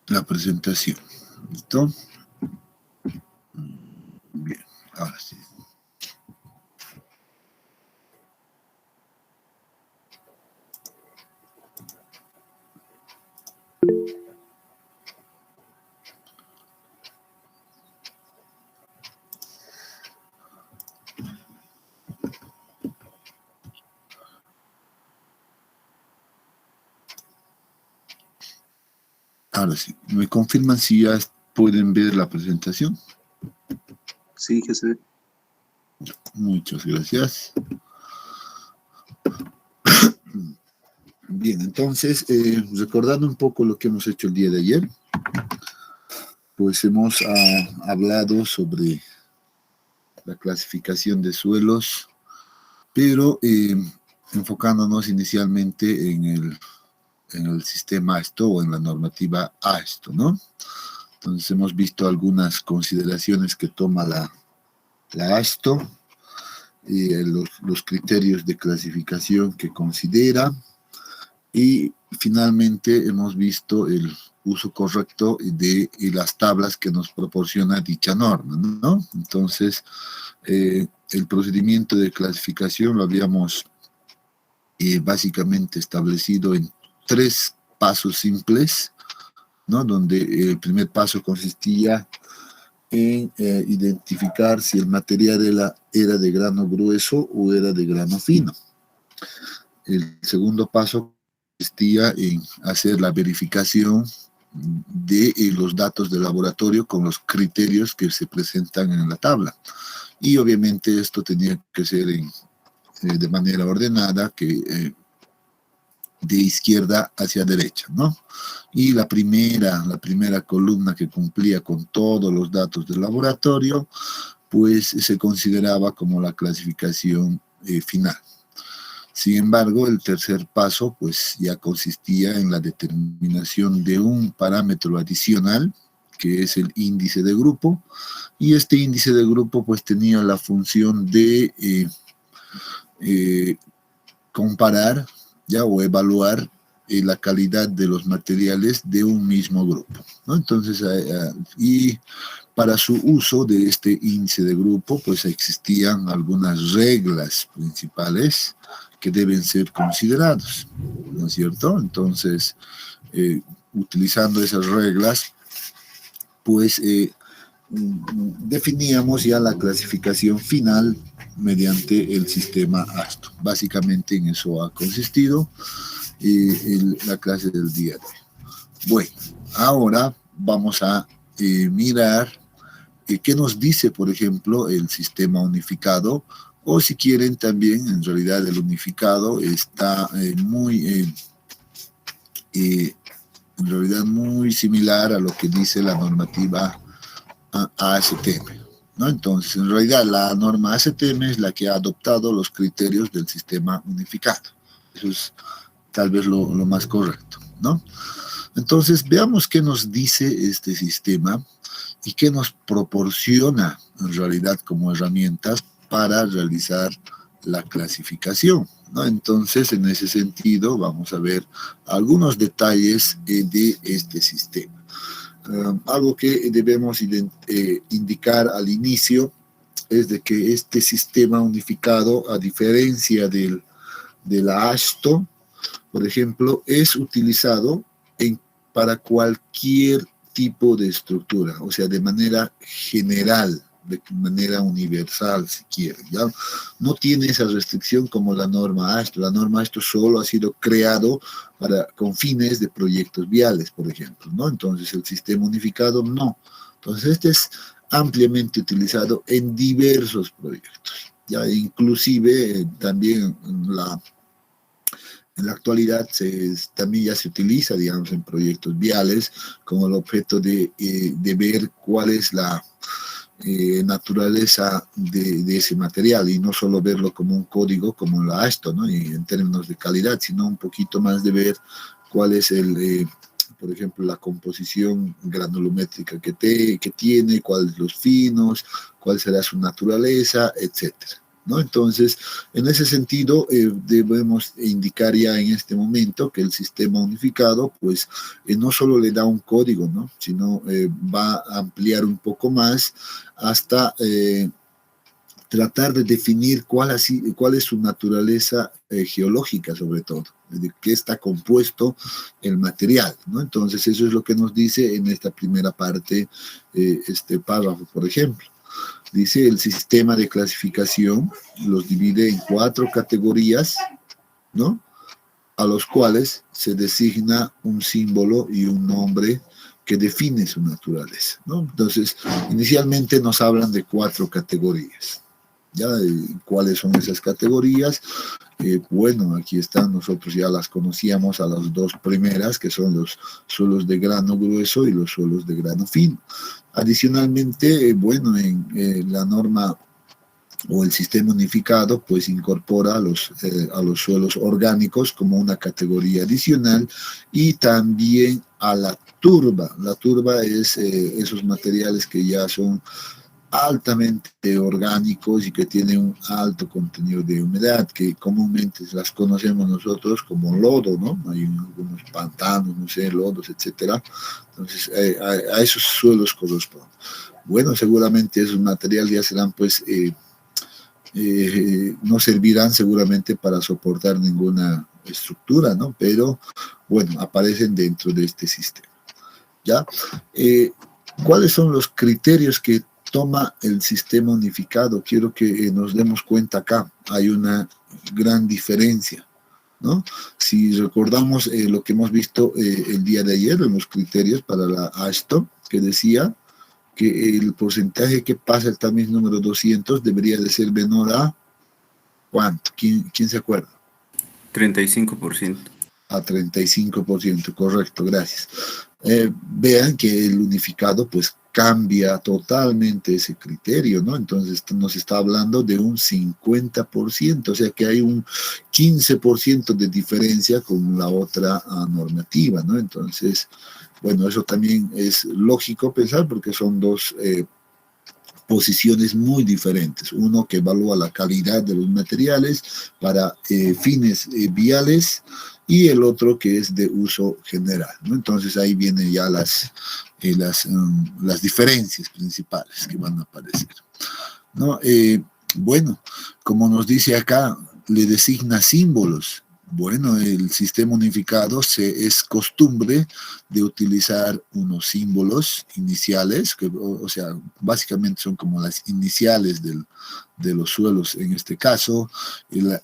la presentación. ¿Listo? Bien, ahora sí. Ahora sí, ¿me confirman si ya pueden ver la presentación? Sí, que se ve. Muchas gracias. Bien, entonces, recordando un poco lo que hemos hecho el día de ayer, pues hemos hablado sobre la clasificación de suelos, pero enfocándonos inicialmente en el sistema AESTO o en la normativa AESTO, ¿no? Entonces hemos visto algunas consideraciones que toma la AESTO, los criterios de clasificación que considera, y finalmente hemos visto el uso correcto de las tablas que nos proporciona dicha norma, ¿no? Entonces, el procedimiento de clasificación lo habíamos básicamente establecido en 3 pasos simples, ¿no? Donde el primer paso consistía en identificar si el material era de grano grueso o era de grano fino. El segundo paso consistía en hacer la verificación de los datos del laboratorio con los criterios que se presentan en la tabla. Y obviamente esto tenía que ser de manera ordenada, de izquierda hacia derecha, ¿no? Y la primera columna que cumplía con todos los datos del laboratorio, pues se consideraba como la clasificación final. Sin embargo, el tercer paso, pues ya consistía en la determinación de un parámetro adicional, que es el índice de grupo, y este índice de grupo, pues tenía la función de comparar ya o evaluar la calidad de los materiales de un mismo grupo, ¿no? Entonces, y para su uso de este índice de grupo, pues existían algunas reglas principales que deben ser considerados, ¿no es cierto? Entonces, utilizando esas reglas, pues definíamos ya la clasificación final mediante el sistema ASTO. Básicamente en eso ha consistido la clase del día de hoy. Bueno, ahora vamos a mirar qué nos dice, por ejemplo, el sistema unificado, o si quieren también, en realidad el unificado está en realidad muy similar a lo que dice la normativa ASTM, ¿no? Entonces, en realidad la norma ASTM es la que ha adoptado los criterios del sistema unificado. Eso es tal vez lo más correcto, ¿no? Entonces, veamos qué nos dice este sistema y qué nos proporciona en realidad como herramientas para realizar la clasificación, ¿no? Entonces, en ese sentido, vamos a ver algunos detalles de este sistema. Algo que debemos indicar al inicio es de que este sistema unificado, a diferencia de la ASTO, por ejemplo, es utilizado para cualquier tipo de estructura, o sea, de manera general, de manera universal, si quieren, ¿ya? No tiene esa restricción como la norma ASTO. La norma ASTO solo ha sido creado con fines de proyectos viales, por ejemplo, ¿no? Entonces, el sistema unificado no. Entonces, este es ampliamente utilizado en diversos proyectos, ya inclusive también en la actualidad también ya se utiliza, digamos, en proyectos viales con el objeto de ver cuál es la naturaleza de ese material y no solo verlo como un código como la ASTO, ¿no? Y en términos de calidad, sino un poquito más de ver cuál es por ejemplo, la composición granulométrica que tiene, cuáles los finos, cuál será su naturaleza, etcétera. ¿no? Entonces, en ese sentido, debemos indicar ya en este momento que el sistema unificado, pues, no solo le da un código, ¿no? Sino va a ampliar un poco más hasta tratar de definir cuál es su naturaleza geológica, sobre todo, de qué está compuesto el material, ¿no? Entonces, eso es lo que nos dice en esta primera parte, este párrafo, por ejemplo. Dice, el sistema de clasificación los divide en 4 categorías, ¿no? A los cuales se designa un símbolo y un nombre que define su naturaleza, ¿no? Entonces, inicialmente nos hablan de 4 categorías. ¿Ya? ¿Cuáles son esas categorías? Bueno, aquí están, nosotros ya las conocíamos a las 2 primeras, que son los suelos de grano grueso y los suelos de grano fino. Adicionalmente, bueno, en la norma o el sistema unificado, pues incorpora a los suelos orgánicos como una categoría adicional y también a la turba. La turba es esos materiales que ya son altamente orgánicos y que tienen un alto contenido de humedad, que comúnmente las conocemos nosotros como lodo, ¿no? Hay algunos pantanos, no sé, lodos, etcétera. Entonces, a esos suelos corresponde. Bueno, seguramente esos materiales ya serán, pues, no servirán seguramente para soportar ninguna estructura, ¿no? Pero, bueno, aparecen dentro de este sistema, ¿ya? ¿Cuáles son los criterios que toma el sistema unificado? Quiero que nos demos cuenta acá. Hay una gran diferencia, ¿no? Si recordamos lo que hemos visto el día de ayer en los criterios para la ASTO, que decía que el porcentaje que pasa el tamiz número 200 debería de ser menor a ¿cuánto? ¿Quién se acuerda? 35%. A 35%, correcto, gracias. Vean que el unificado pues cambia totalmente ese criterio, ¿no? Entonces nos está hablando de un 50%, o sea que hay un 15% de diferencia con la otra normativa, ¿no? Entonces, bueno, eso también es lógico pensar porque son dos posiciones muy diferentes. Uno que evalúa la calidad de los materiales para fines viales y el otro que es de uso general, ¿no? Entonces ahí vienen ya las diferencias principales que van a aparecer, ¿no? Bueno, como nos dice acá, le designa símbolos. Bueno, el sistema unificado es costumbre de utilizar unos símbolos iniciales, que, o sea, básicamente son como las iniciales de los suelos en este caso.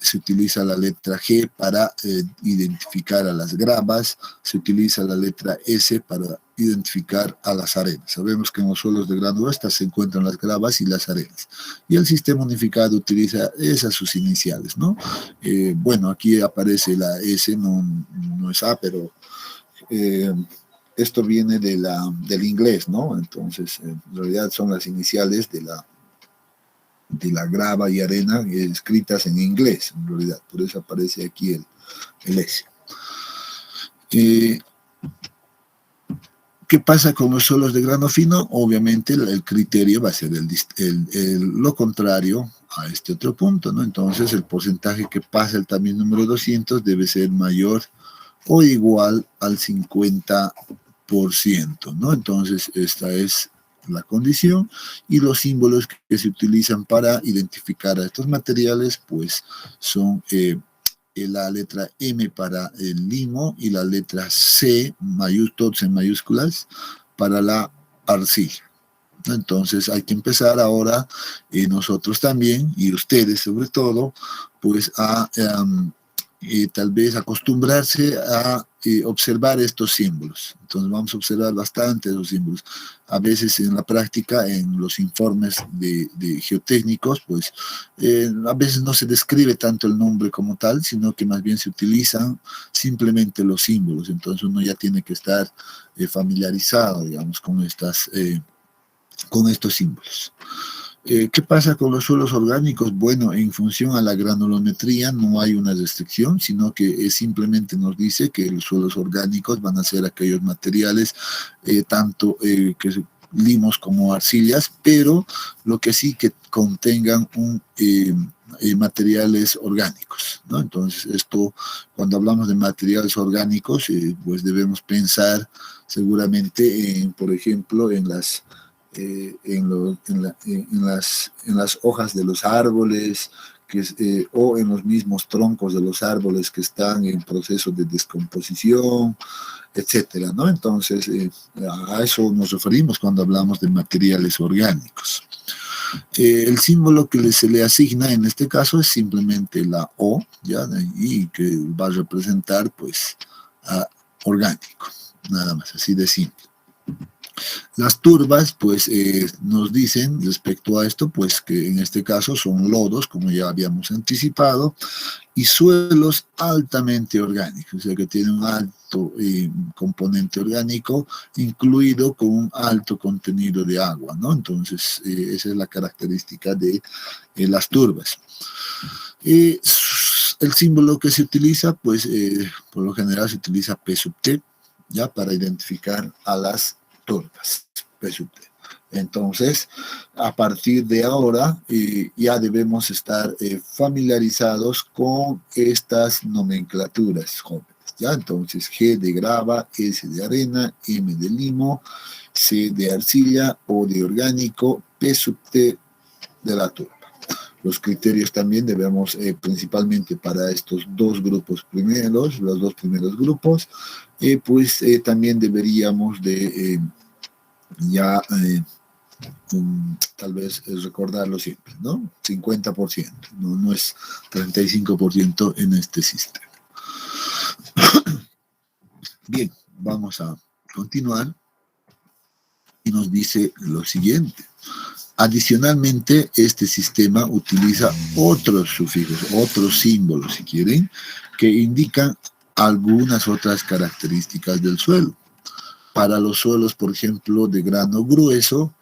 Se utiliza la letra G para identificar a las gravas, se utiliza la letra S para identificar a las arenas. Sabemos que en los suelos de grano grueso se encuentran las gravas y las arenas. Y el sistema unificado utiliza esas sus iniciales, ¿no? Bueno, aquí aparece la S, no es A, pero esto viene del inglés, ¿no? Entonces, en realidad son las iniciales de la grava y arena escritas en inglés, en realidad. Por eso aparece aquí el S. ¿Qué pasa con los suelos de grano fino? Obviamente el criterio va a ser lo contrario a este otro punto, ¿no? Entonces el porcentaje que pasa el tamiz número 200 debe ser mayor o igual al 50%, ¿no? Entonces esta es la condición y los símbolos que se utilizan para identificar a estos materiales pues son la letra M para el limo y la letra C, todos en mayúsculas, para la arcilla. Entonces hay que empezar ahora, nosotros también, y ustedes sobre todo, pues a tal vez acostumbrarse a observar estos símbolos. Entonces vamos a observar bastante esos símbolos. A veces en la práctica, en los informes de geotécnicos, pues a veces no se describe tanto el nombre como tal, sino que más bien se utilizan simplemente los símbolos. Entonces uno ya tiene que estar familiarizado, digamos, con estos símbolos. ¿Qué pasa con los suelos orgánicos? Bueno, en función a la granulometría no hay una restricción, sino que simplemente nos dice que los suelos orgánicos van a ser aquellos materiales, tanto que limos como arcillas, pero lo que sí que contengan materiales orgánicos, ¿no? Entonces, esto, cuando hablamos de materiales orgánicos, pues debemos pensar seguramente por ejemplo, en las hojas de los árboles, o en los mismos troncos de los árboles que están en proceso de descomposición, etcétera, ¿no? Entonces, a eso nos referimos cuando hablamos de materiales orgánicos. El símbolo que se le asigna en este caso es simplemente la O, ¿ya? Y que va a representar, pues, a orgánico, nada más, así de simple. Las turbas, pues, nos dicen respecto a esto, pues, que en este caso son lodos, como ya habíamos anticipado, y suelos altamente orgánicos, o sea que tienen un alto componente orgánico, incluido con un alto contenido de agua, ¿no? Entonces, esa es la característica de las turbas. El símbolo que se utiliza, pues, por lo general se utiliza P sub T, ya, para identificar a las turbas, P sub T. Entonces, a partir de ahora, ya debemos estar familiarizados con estas nomenclaturas, jóvenes, ¿ya? Entonces, G de grava, S de arena, M de limo, C de arcilla, O de orgánico, P sub T de la turba. Los criterios también debemos, principalmente para estos dos grupos primeros, los dos primeros grupos, pues también deberíamos de tal vez recordarlo siempre, ¿no? 50%, no es 35% en este sistema. Bien, vamos a continuar y nos dice lo siguiente. Adicionalmente, este sistema utiliza otros sufijos, otros símbolos, si quieren, que indican algunas otras características del suelo. Para los suelos, por ejemplo, de grano grueso,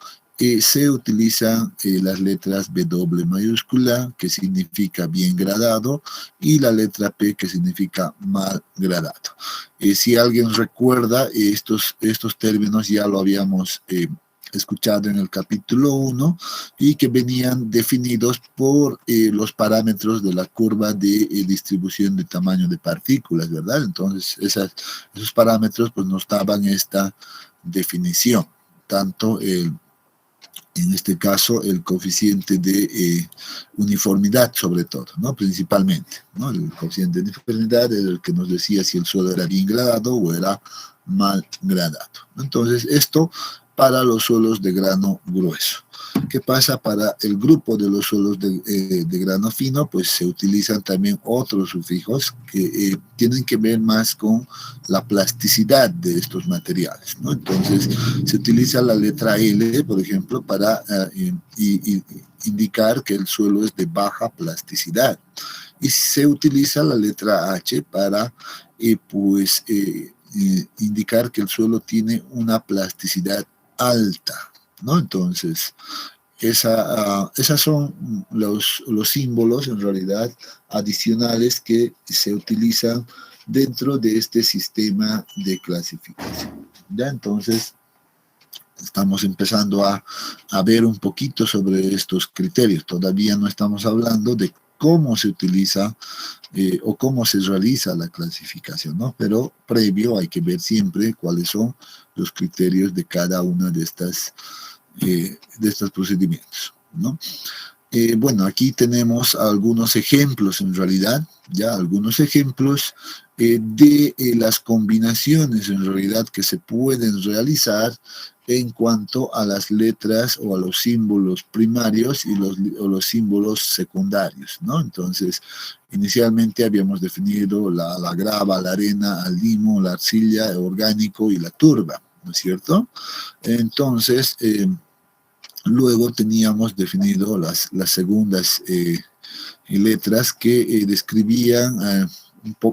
se utilizan las letras W mayúscula, que significa bien gradado, y la letra P, que significa mal gradado. Si alguien recuerda, estos términos ya lo habíamos escuchado en el capítulo 1 y que venían definidos por los parámetros de la curva de distribución de tamaño de partículas, ¿verdad? Entonces, esos parámetros pues nos daban esta definición, tanto en este caso el coeficiente de uniformidad sobre todo, ¿no? Principalmente, ¿no? El coeficiente de uniformidad es el que nos decía si el suelo era bien gradado o era mal gradado. Entonces, esto para los suelos de grano grueso. ¿Qué pasa para el grupo de los suelos de grano fino? Pues se utilizan también otros sufijos que tienen que ver más con la plasticidad de estos materiales, ¿no? Entonces, se utiliza la letra L, por ejemplo, para indicar que el suelo es de baja plasticidad. Y se utiliza la letra H para, indicar que el suelo tiene una plasticidad alta, ¿no? Entonces, esas son los símbolos, en realidad, adicionales que se utilizan dentro de este sistema de clasificación. ¿Ya? Entonces, estamos empezando a ver un poquito sobre estos criterios. Todavía no estamos hablando de cómo se utiliza o cómo se realiza la clasificación, ¿no? Pero previo hay que ver siempre cuáles son los criterios de cada una de estos procedimientos, ¿no? Bueno, aquí tenemos algunos ejemplos en realidad, ya algunos ejemplos de las combinaciones en realidad que se pueden realizar en cuanto a las letras o a los símbolos primarios y los símbolos secundarios, ¿no? Entonces, inicialmente habíamos definido la grava, la arena, el limo, la arcilla, el orgánico y la turba, ¿no es cierto? Entonces, luego teníamos definido las segundas letras que describían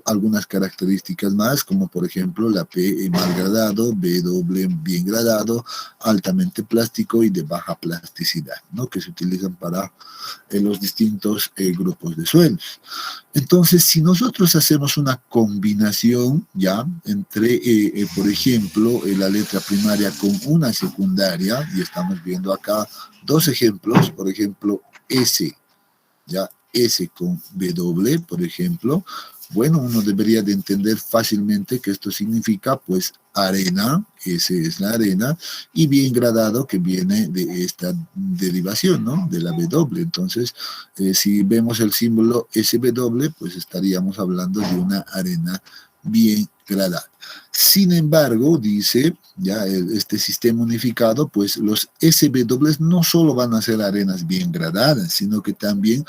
algunas características más, como por ejemplo la P mal gradado, W bien gradado, altamente plástico y de baja plasticidad, ¿no? Que se utilizan para los distintos grupos de suelos. Entonces, si nosotros hacemos una combinación ya entre, por ejemplo, la letra primaria con una secundaria, y estamos viendo acá dos ejemplos, por ejemplo, S, ¿ya? S con W, por ejemplo, bueno, uno debería de entender fácilmente que esto significa, pues, arena, S es la arena, y bien gradado, que viene de esta derivación, ¿no? De la W. Entonces, si vemos el símbolo SW, pues estaríamos hablando de una arena bien gradada. Sin embargo, dice ya este sistema unificado, pues los SW no solo van a ser arenas bien gradadas, sino que también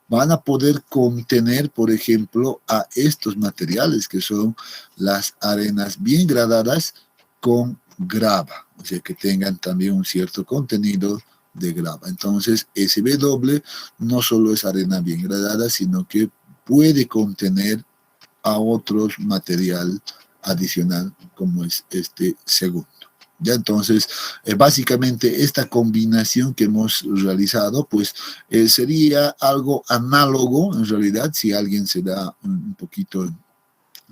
van a poder contener, por ejemplo, a estos materiales que son las arenas bien gradadas con grava, o sea, que tengan también un cierto contenido de grava. Entonces, SW no solo es arena bien gradada, sino que puede contener a otro material adicional, como es este segundo. Ya entonces, básicamente esta combinación que hemos realizado, pues sería algo análogo, en realidad, si alguien se da un poquito,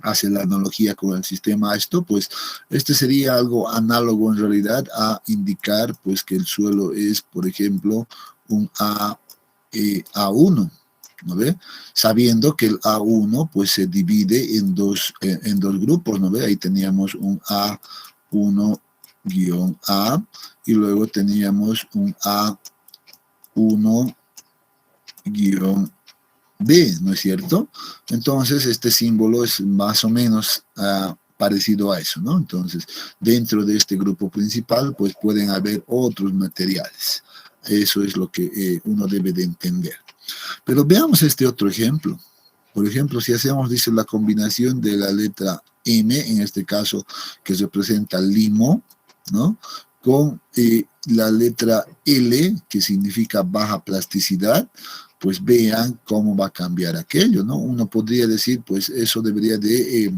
hace la analogía con el sistema esto, pues este sería algo análogo en realidad a indicar pues que el suelo es, por ejemplo, un A1, ¿no ve? Sabiendo que el A1 pues se divide en dos grupos, ¿no ve? Ahí teníamos un A1-A y luego teníamos un A1-B, ¿no es cierto? Entonces este símbolo es más o menos parecido a eso, ¿no? Entonces dentro de este grupo principal pues pueden haber otros materiales. Eso es lo que uno debe de entender. Pero veamos este otro ejemplo. Por ejemplo, si hacemos, dice, la combinación de la letra M, en este caso que representa limo, ¿no? Con la letra L, que significa baja plasticidad, pues vean cómo va a cambiar aquello, ¿no? Uno podría decir, pues eso debería de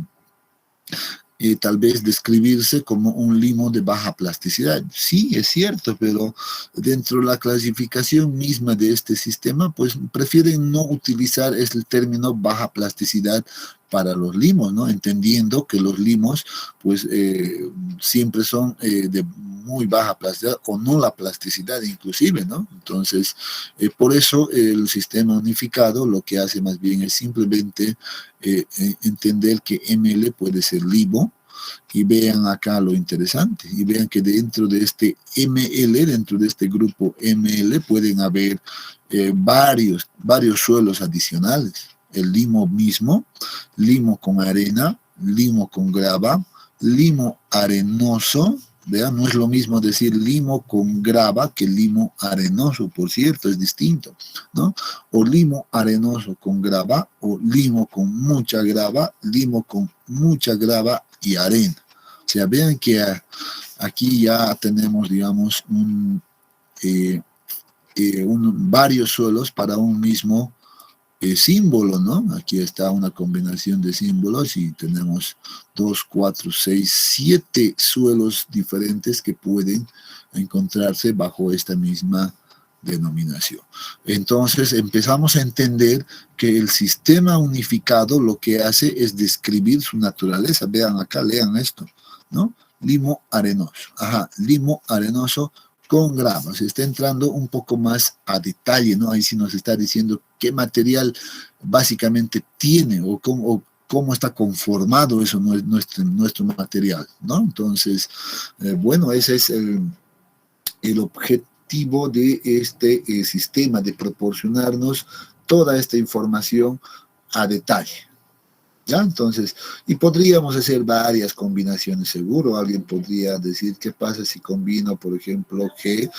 tal vez describirse como un limo de baja plasticidad. Sí, es cierto, pero dentro de la clasificación misma de este sistema, pues prefieren no utilizar el término baja plasticidad para los limos, ¿no? Entendiendo que los limos, pues, siempre son de muy baja plasticidad o nula plasticidad inclusive, ¿no? Entonces, por eso el sistema unificado lo que hace más bien es simplemente entender que ML puede ser limo, y vean acá lo interesante, y vean que dentro de este ML, dentro de este grupo ML, pueden haber varios suelos adicionales. El limo mismo, limo con arena, limo con grava, limo arenoso. Vean, no es lo mismo decir limo con grava que limo arenoso, por cierto, es distinto, ¿no? O limo arenoso con grava, o limo con mucha grava, limo con mucha grava y arena. O sea, vean que aquí ya tenemos, digamos, varios suelos para un mismo símbolo, ¿no? Aquí está una combinación de símbolos y tenemos 2, 4, 6, 7 suelos diferentes que pueden encontrarse bajo esta misma denominación. Entonces empezamos a entender que el sistema unificado lo que hace es describir su naturaleza. Vean acá, lean esto, ¿no? Limo arenoso. Ajá, limo arenoso con grava. Se está entrando un poco más a detalle, ¿no? Ahí sí nos está diciendo qué material básicamente tiene o cómo está conformado eso nuestro material, ¿no? Entonces, bueno, ese es el objetivo de este sistema, de proporcionarnos toda esta información a detalle. ¿Ya? Entonces, y podríamos hacer varias combinaciones, seguro. Alguien podría decir, ¿qué pasa si combino, por ejemplo, G?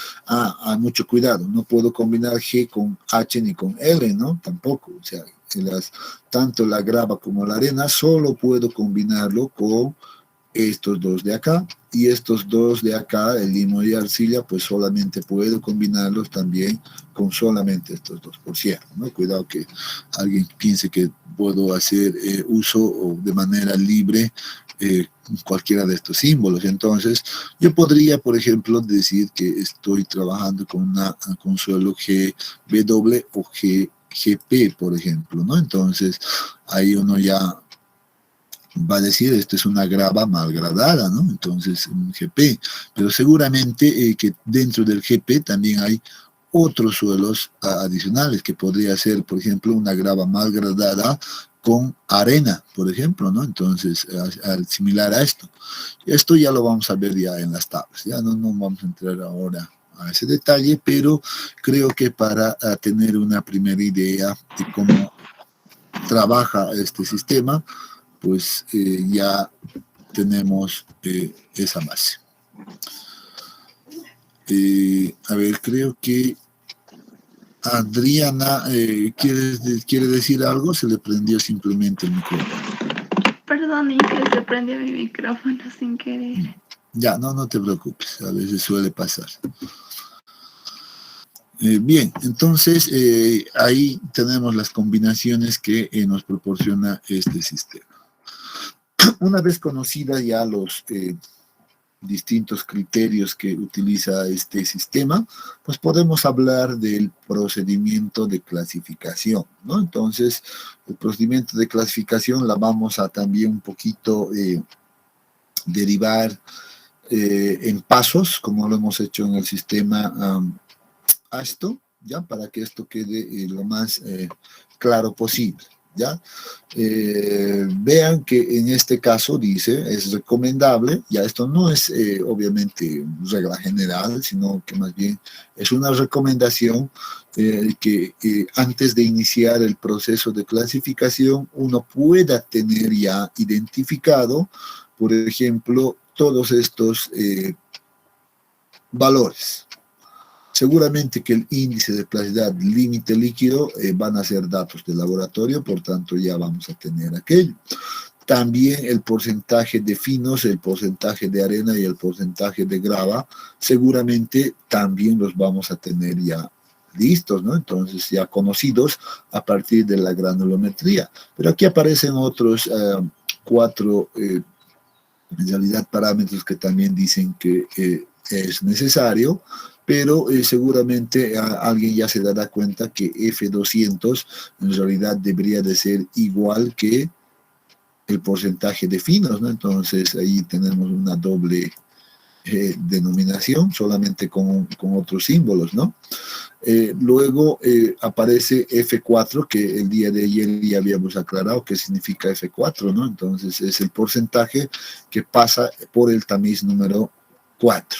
Mucho cuidado, no puedo combinar G con H ni con L, ¿no? Tampoco, o sea, tanto la grava como la arena, solo puedo combinarlo con estos dos de acá, y estos dos de acá, el limo y arcilla, pues solamente puedo combinarlos también con solamente estos dos, por cierto, ¿no? Cuidado que alguien piense que puedo hacer uso o de manera libre cualquiera de estos símbolos. Entonces, yo podría, por ejemplo, decir que estoy trabajando con un suelo GW o GP, por ejemplo, ¿no? Entonces, ahí uno ya va a decir, esto es una grava malgradada, ¿no? Entonces, un GP. Pero seguramente que dentro del GP también hay otros suelos adicionales, que podría ser, por ejemplo, una grava mal gradada con arena, por ejemplo, ¿no? Entonces, similar a esto. Esto ya lo vamos a ver ya en las tablas, ya no vamos a entrar ahora a ese detalle, pero creo que para tener una primera idea de cómo trabaja este sistema, pues ya tenemos esa base. A ver, creo que Adriana quiere decir algo, se le prendió simplemente el micrófono. Perdón, Inge, se prendió mi micrófono sin querer. Ya, no te preocupes, a veces suele pasar. Bien, entonces ahí tenemos las combinaciones que nos proporciona este sistema. Una vez conocida ya los distintos criterios que utiliza este sistema, pues podemos hablar del procedimiento de clasificación, ¿no? Entonces, el procedimiento de clasificación la vamos a también un poquito derivar en pasos, como lo hemos hecho en el sistema ASTO, ¿ya? Para que esto quede lo más claro posible, ¿ya? Vean que en este caso dice, es recomendable, ya esto no es obviamente regla general, sino que más bien es una recomendación que antes de iniciar el proceso de clasificación uno pueda tener ya identificado, por ejemplo, todos estos valores. Seguramente que el índice de plasticidad límite líquido van a ser datos de laboratorio, por tanto ya vamos a tener aquello. También el porcentaje de finos, el porcentaje de arena y el porcentaje de grava, seguramente también los vamos a tener ya listos, ¿no? Entonces ya conocidos a partir de la granulometría. Pero aquí aparecen otros 4, en realidad, parámetros que también dicen que es necesario, pero seguramente alguien ya se dará cuenta que F200 en realidad debería de ser igual que el porcentaje de finos, ¿no? Entonces ahí tenemos una doble denominación, solamente con otros símbolos, ¿no? Luego aparece F4, que el día de ayer ya habíamos aclarado qué significa F4, ¿no? Entonces es el porcentaje que pasa por el tamiz número 4.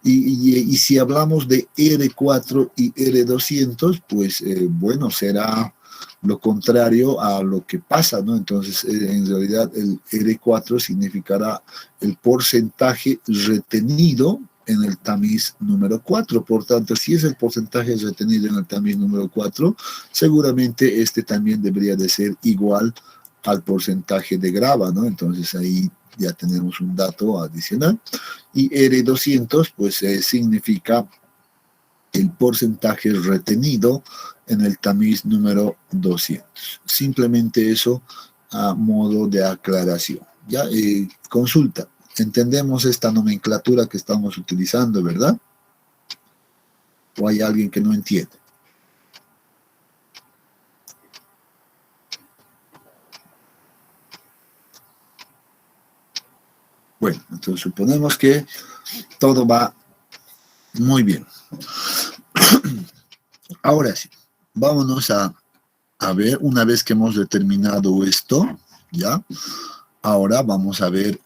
Y si hablamos de R4 y R200, pues bueno, será lo contrario a lo que pasa, ¿no? Entonces, en realidad, el R4 significará el porcentaje retenido en el tamiz número 4. Por tanto, si es el porcentaje retenido en el tamiz número 4, seguramente este también debería de ser igual al porcentaje de grava, ¿no? Entonces, ahí ya tenemos un dato adicional. Y R200, pues significa el porcentaje retenido en el tamiz número 200. Simplemente eso a modo de aclaración. Ya, consulta. Entendemos esta nomenclatura que estamos utilizando, ¿verdad? ¿O hay alguien que no entiende? Bueno, entonces suponemos que todo va muy bien. Ahora sí, vámonos a ver, una vez que hemos determinado esto, ¿ya? Ahora vamos a ver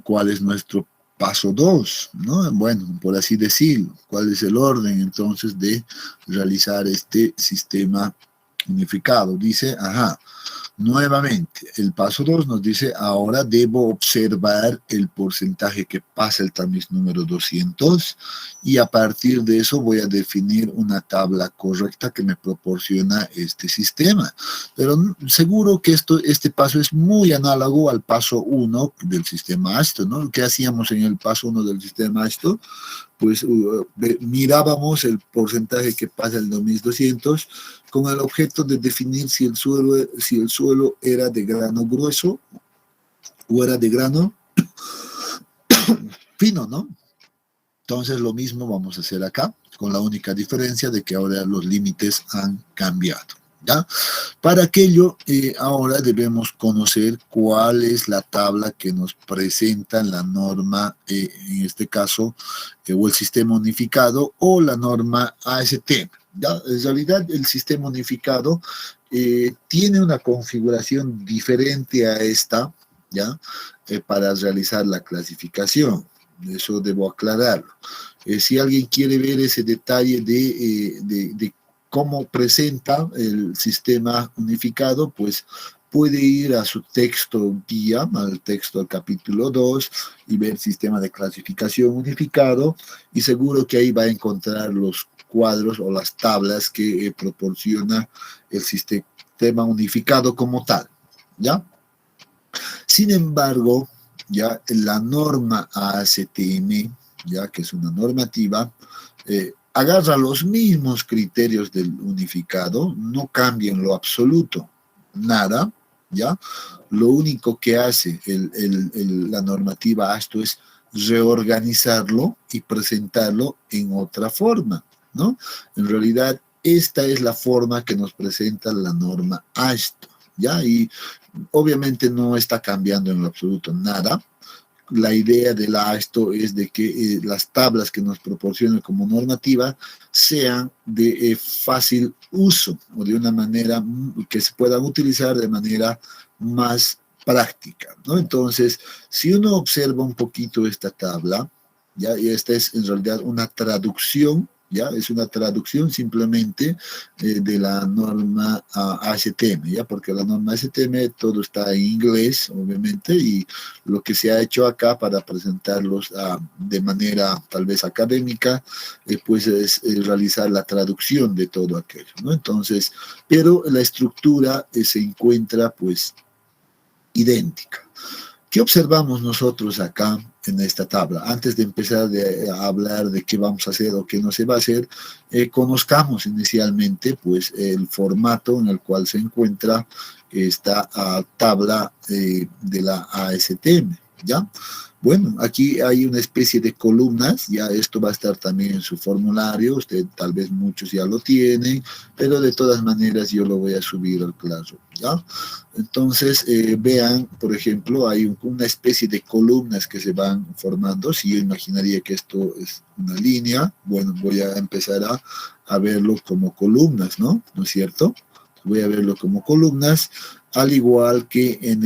cuál es nuestro paso 2, ¿no? Bueno, por así decirlo, cuál es el orden entonces de realizar este sistema unificado. Dice, nuevamente, el paso 2 nos dice, ahora debo observar el porcentaje que pasa el tamiz número 200 y a partir de eso voy a definir una tabla correcta que me proporciona este sistema. Pero seguro que este paso es muy análogo al paso 1 del sistema ASTO, ¿no? ¿Qué hacíamos en el paso 1 del sistema ASTO? Pues mirábamos el porcentaje que pasa el 2200 con el objeto de definir si el suelo era de grano grueso o era de grano fino, ¿no? Entonces lo mismo vamos a hacer acá, con la única diferencia de que ahora los límites han cambiado, ¿Ya? Para aquello, ahora debemos conocer cuál es la tabla que nos presenta la norma, en este caso, o el sistema unificado o la norma AST. ¿Ya? En realidad, el sistema unificado tiene una configuración diferente a esta, ¿ya? Para realizar la clasificación. Eso debo aclararlo. Si alguien quiere ver ese detalle de cómo presenta el sistema unificado, pues puede ir a su texto guía, al texto del capítulo 2 y ver sistema de clasificación unificado, y seguro que ahí va a encontrar los cuadros o las tablas que proporciona el sistema unificado como tal, ¿ya? Sin embargo, ya la norma ASTM, ya que es una normativa, agarra los mismos criterios del unificado, no cambia en lo absoluto nada, ¿ya? Lo único que hace la normativa ASTO es reorganizarlo y presentarlo en otra forma, ¿no? En realidad, esta es la forma que nos presenta la norma ASTO, ¿ya? Y obviamente no está cambiando en lo absoluto nada. La idea de la ASTO es de que las tablas que nos proporcionen como normativa sean de fácil uso o de una manera que se puedan utilizar de manera más práctica, ¿no? Entonces, si uno observa un poquito esta tabla, ¿ya? Y esta es en realidad una traducción, ¿ya? Es una traducción simplemente de la norma ASTM, ¿ya? Porque la norma ASTM todo está en inglés, obviamente, y lo que se ha hecho acá para presentarlos de manera tal vez académica, pues es realizar la traducción de todo aquello, ¿no? Entonces, pero la estructura se encuentra pues idéntica. ¿Qué observamos nosotros acá en esta tabla? Antes de empezar a hablar de qué vamos a hacer o qué no se va a hacer, conozcamos inicialmente pues, el formato en el cual se encuentra esta tabla de la ASTM, ¿ya? Bueno, aquí hay una especie de columnas, ya esto va a estar también en su formulario, usted tal vez muchos ya lo tienen, pero de todas maneras yo lo voy a subir al Classroom, ¿ya? Entonces, vean, por ejemplo, hay una especie de columnas que se van formando. Si yo imaginaría que esto es una línea, bueno, voy a empezar a verlo como columnas, ¿no? ¿No es cierto? Voy a verlo como columnas, al igual que en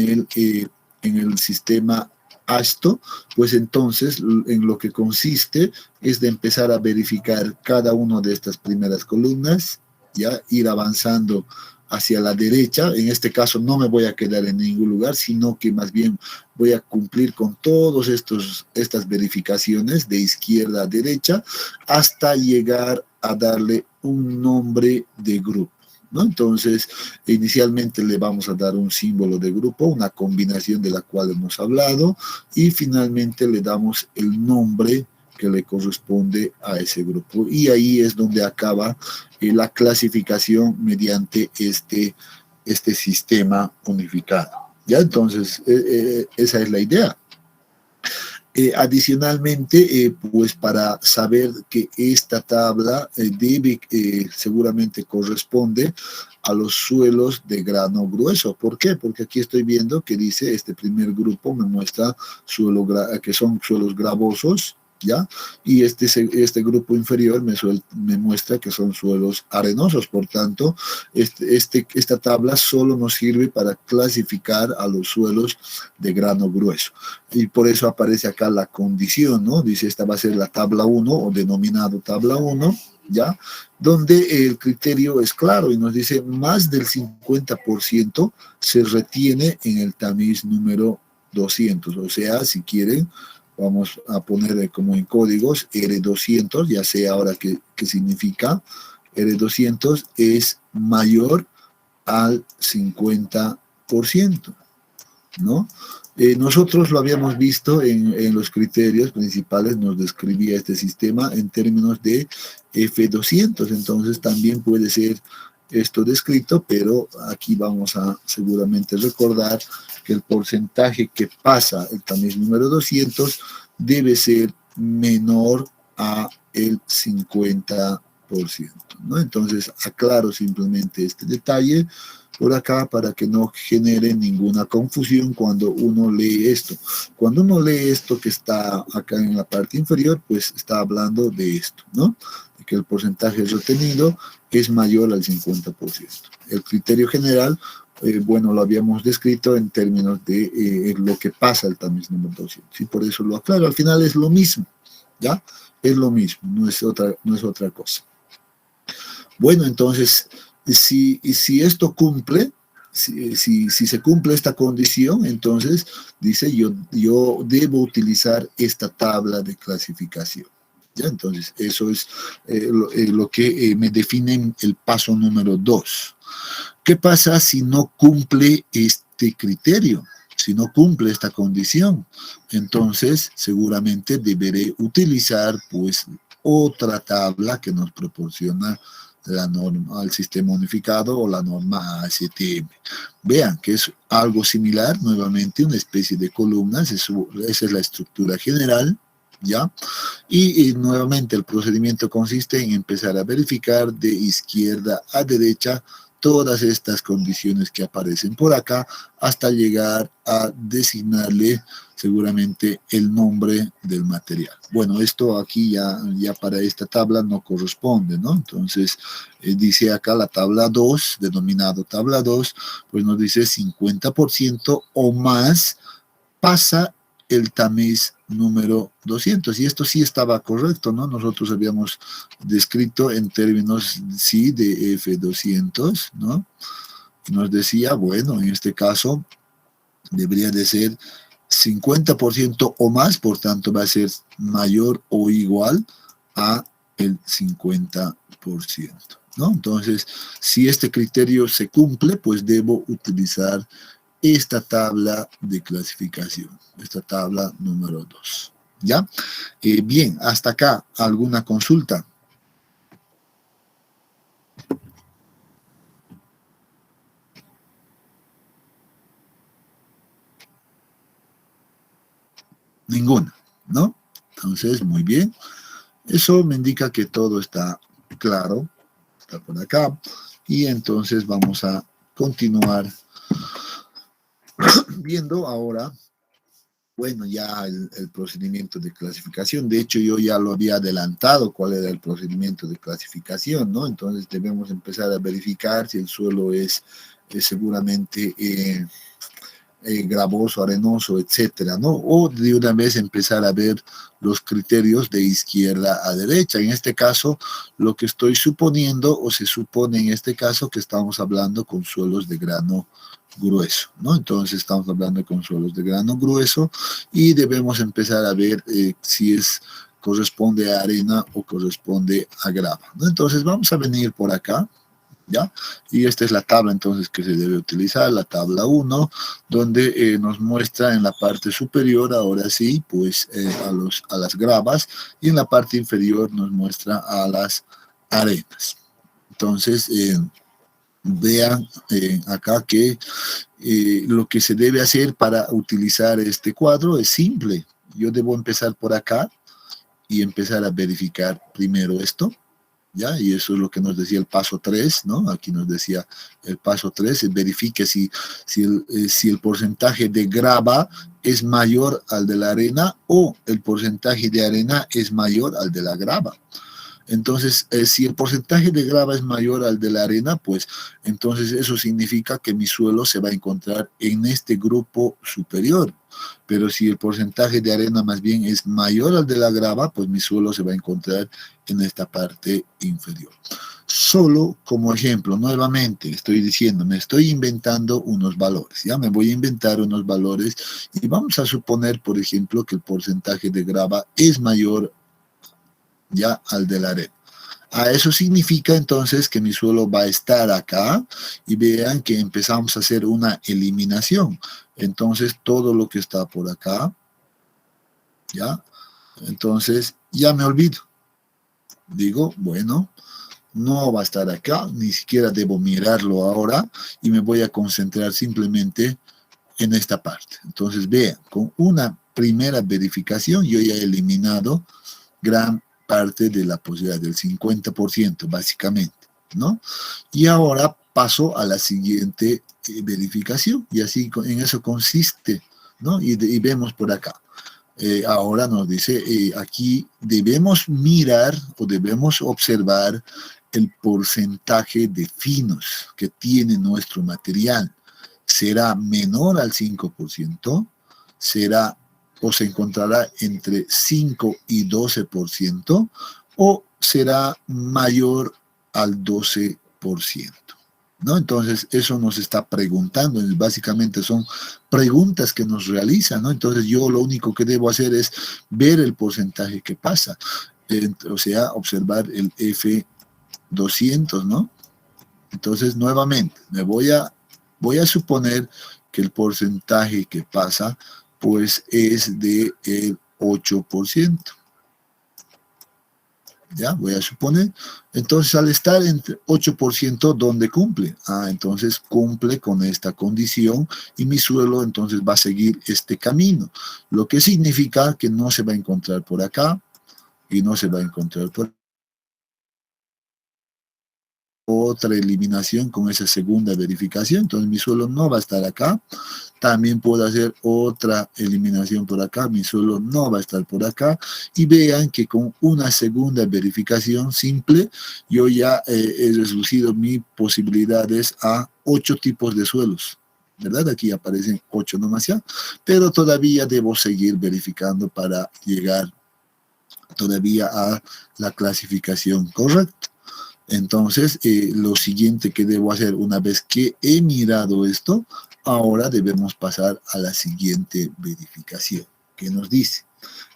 el sistema ASTO, pues entonces en lo que consiste es de empezar a verificar cada una de estas primeras columnas, ya ir avanzando hacia la derecha. En este caso no me voy a quedar en ningún lugar, sino que más bien voy a cumplir con todas estas verificaciones de izquierda a derecha hasta llegar a darle un nombre de grupo, ¿no? Entonces, inicialmente le vamos a dar un símbolo de grupo, una combinación de la cual hemos hablado, y finalmente le damos el nombre que le corresponde a ese grupo. Y ahí es donde acaba la clasificación mediante este sistema unificado. ¿Ya? Entonces, esa es la idea. Adicionalmente, pues para saber que esta tabla seguramente corresponde a los suelos de grano grueso. ¿Por qué? Porque aquí estoy viendo que dice, este primer grupo me muestra que son suelos gravosos, ¿ya? Y este grupo inferior me muestra que son suelos arenosos. Por tanto, esta tabla solo nos sirve para clasificar a los suelos de grano grueso. Y por eso aparece acá la condición, ¿no? Dice, esta va a ser la tabla 1 o denominado tabla 1, ¿ya? Donde el criterio es claro y nos dice más del 50% se retiene en el tamiz número 200. O sea, si quieren, vamos a poner como en códigos R200, ya sé ahora qué significa. R200 es mayor al 50%, ¿no? Nosotros lo habíamos visto en los criterios principales, nos describía este sistema en términos de F200, entonces también puede ser esto descrito, pero aquí vamos a seguramente recordar que el porcentaje que pasa el tamiz número 200 debe ser menor a el 50%. ¿no? Entonces, aclaro simplemente este detalle por acá para que no genere ninguna confusión cuando uno lee esto. Cuando uno lee esto que está acá en la parte inferior, pues está hablando de esto, ¿no? De que el porcentaje retenido es mayor al 50%. El criterio general, bueno, lo habíamos descrito en términos de lo que pasa al tamiz número 200. Y por eso lo aclaro. Al final es lo mismo, ¿ya? Es lo mismo, no es otra cosa. Bueno, entonces, si esto cumple, si se cumple esta condición, entonces dice yo debo utilizar esta tabla de clasificación. ¿Ya? Entonces, eso es lo que me define el paso número 2. ¿Qué pasa si no cumple este criterio? Si no cumple esta condición, entonces seguramente deberé utilizar pues otra tabla que nos proporciona la norma al sistema unificado o la norma ASTM. Vean que es algo similar, nuevamente una especie de columnas, esa es la estructura general, ¿ya? Y nuevamente el procedimiento consiste en empezar a verificar de izquierda a derecha todas estas condiciones que aparecen por acá hasta llegar a designarle seguramente el nombre del material. Bueno, esto aquí ya para esta tabla no corresponde, ¿no? Entonces, dice acá la tabla 2, denominado tabla 2, pues nos dice 50% o más pasa el tamiz número 200, y esto sí estaba correcto, ¿no? Nosotros habíamos descrito en términos, sí, de F200, ¿no? Nos decía, bueno, en este caso debería de ser 50% o más, por tanto va a ser mayor o igual a el 50%, ¿no? Entonces, si este criterio se cumple, pues debo utilizar esta tabla de clasificación, esta tabla número 2, ¿ya? Bien, hasta acá, ¿alguna consulta? Ninguna, ¿no? Entonces, muy bien. Eso me indica que todo está claro, está por acá, y entonces vamos a continuar viendo ahora, bueno, ya el procedimiento de clasificación. De hecho, yo ya lo había adelantado cuál era el procedimiento de clasificación, ¿no? Entonces debemos empezar a verificar si el suelo es seguramente gravoso, arenoso, etcétera, ¿no? O de una vez empezar a ver los criterios de izquierda a derecha. En este caso, lo que estoy suponiendo, o se supone en este caso, que estamos hablando con suelos de grano grueso, ¿no? Entonces estamos hablando con suelos de grano grueso y debemos empezar a ver si corresponde a arena o corresponde a grava, ¿no? Entonces vamos a venir por acá, ¿ya? Y esta es la tabla entonces que se debe utilizar, la tabla 1, donde nos muestra en la parte superior, ahora sí, pues a las gravas, y en la parte inferior nos muestra a las arenas. Entonces, vean acá que lo que se debe hacer para utilizar este cuadro es simple. Yo debo empezar por acá y empezar a verificar primero esto, ¿ya? Y eso es lo que nos decía el paso 3, ¿no? Aquí nos decía el paso 3, verifique si el porcentaje de grava es mayor al de la arena o el porcentaje de arena es mayor al de la grava. Entonces, si el porcentaje de grava es mayor al de la arena, pues entonces eso significa que mi suelo se va a encontrar en este grupo superior. Pero si el porcentaje de arena más bien es mayor al de la grava, pues mi suelo se va a encontrar en esta parte inferior. Solo como ejemplo, nuevamente estoy diciendo, me estoy inventando unos valores, ya me voy a inventar unos valores y vamos a suponer, por ejemplo, que el porcentaje de grava es mayor ya al de la arena. Eso significa entonces que mi suelo va a estar acá y vean que empezamos a hacer una eliminación. Entonces todo lo que está por acá, ¿ya? Entonces ya me olvido. Digo, bueno, no va a estar acá, ni siquiera debo mirarlo ahora y me voy a concentrar simplemente en esta parte. Entonces vean, con una primera verificación yo ya he eliminado gran parte de la posibilidad del 50%, básicamente, ¿no? Y ahora paso a la siguiente verificación, y así en eso consiste, ¿no? Y vemos por acá. Ahora nos dice, aquí debemos mirar o debemos observar el porcentaje de finos que tiene nuestro material. ¿Será menor al 5%? ¿Será o se encontrará entre 5 y 12%? ¿O será mayor al 12%? ¿No? Entonces, eso nos está preguntando. Básicamente son preguntas que nos realizan, ¿no? Entonces, yo lo único que debo hacer es ver el porcentaje que pasa. O sea, observar el F200, ¿no? Entonces, nuevamente, voy a suponer que el porcentaje que pasa, pues, es del 8%. ¿Ya? Voy a suponer. Entonces, al estar entre 8%, ¿dónde cumple? Entonces cumple con esta condición y mi suelo entonces va a seguir este camino. Lo que significa que no se va a encontrar por acá y no se va a encontrar por otra eliminación con esa segunda verificación. Entonces, mi suelo no va a estar acá. También puedo hacer otra eliminación por acá, mi suelo no va a estar por acá, y vean que con una segunda verificación simple, yo ya he reducido mis posibilidades a 8 tipos de suelos, ¿verdad? Aquí aparecen 8 nomás ya, pero todavía debo seguir verificando para llegar todavía a la clasificación correcta. Entonces, lo siguiente que debo hacer una vez que he mirado esto, ahora debemos pasar a la siguiente verificación, que nos dice,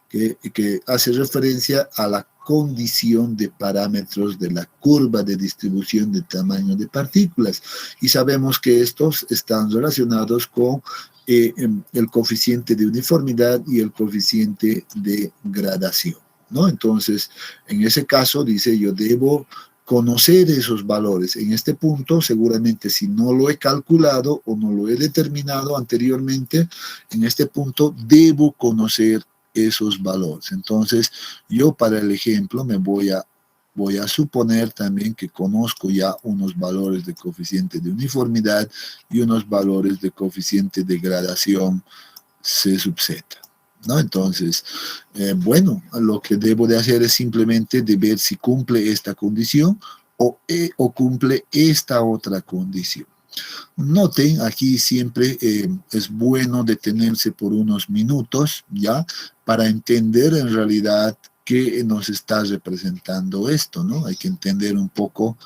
que hace referencia a la condición de parámetros de la curva de distribución de tamaño de partículas. Y sabemos que estos están relacionados con el coeficiente de uniformidad y el coeficiente de gradación, ¿no? Entonces, en ese caso, dice, yo debo conocer esos valores. En este punto, seguramente si no lo he calculado o no lo he determinado anteriormente, en este punto debo conocer esos valores. Entonces, yo para el ejemplo me voy a suponer también que conozco ya unos valores de coeficiente de uniformidad y unos valores de coeficiente de gradación C sub Z, ¿no? Entonces, bueno, lo que debo de hacer es simplemente de ver si cumple esta condición o cumple esta otra condición. Noten, aquí siempre es bueno detenerse por unos minutos, ¿ya? Para entender en realidad qué nos está representando esto, ¿no? Hay que entender un poco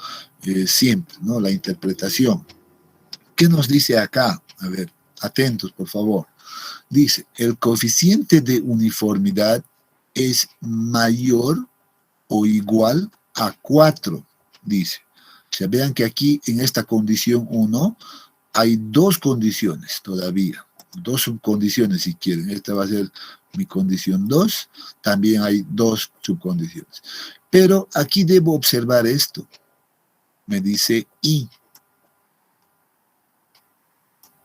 siempre, ¿no? La interpretación. ¿Qué nos dice acá? A ver, atentos, por favor. Dice, el coeficiente de uniformidad es mayor o igual a 4, dice. O sea, vean que aquí en esta condición 1 hay 2 condiciones todavía, 2 subcondiciones si quieren. Esta va a ser mi condición 2, también hay 2 subcondiciones. Pero aquí debo observar esto. Me dice I.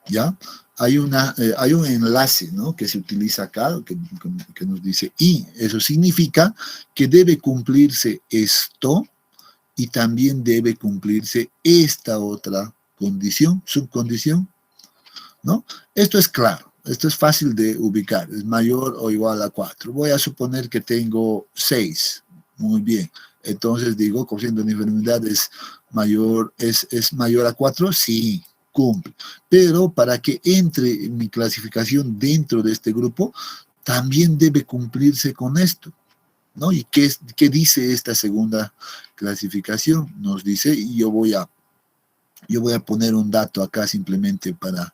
¿Ya? Hay un enlace, ¿no?, que se utiliza acá, que nos dice y. Eso significa que debe cumplirse esto y también debe cumplirse esta otra condición, subcondición, ¿no? Esto es claro, esto es fácil de ubicar, es mayor o igual a 4. Voy a suponer que tengo 6, muy bien. Entonces digo, coeficiente de uniformidad es mayor a 4, sí, cumple. Pero para que entre mi clasificación dentro de este grupo, también debe cumplirse con esto, ¿no? ¿Y qué dice esta segunda clasificación? Nos dice, y yo voy a poner un dato acá simplemente para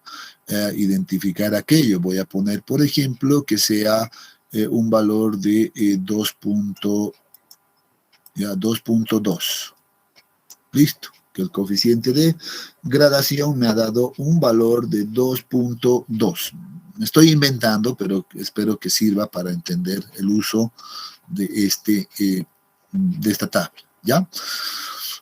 identificar aquello. Voy a poner, por ejemplo, que sea un valor de 2.2. Listo. Que el coeficiente de gradación me ha dado un valor de 2.2. Me estoy inventando, pero espero que sirva para entender el uso de esta tabla, ¿ya?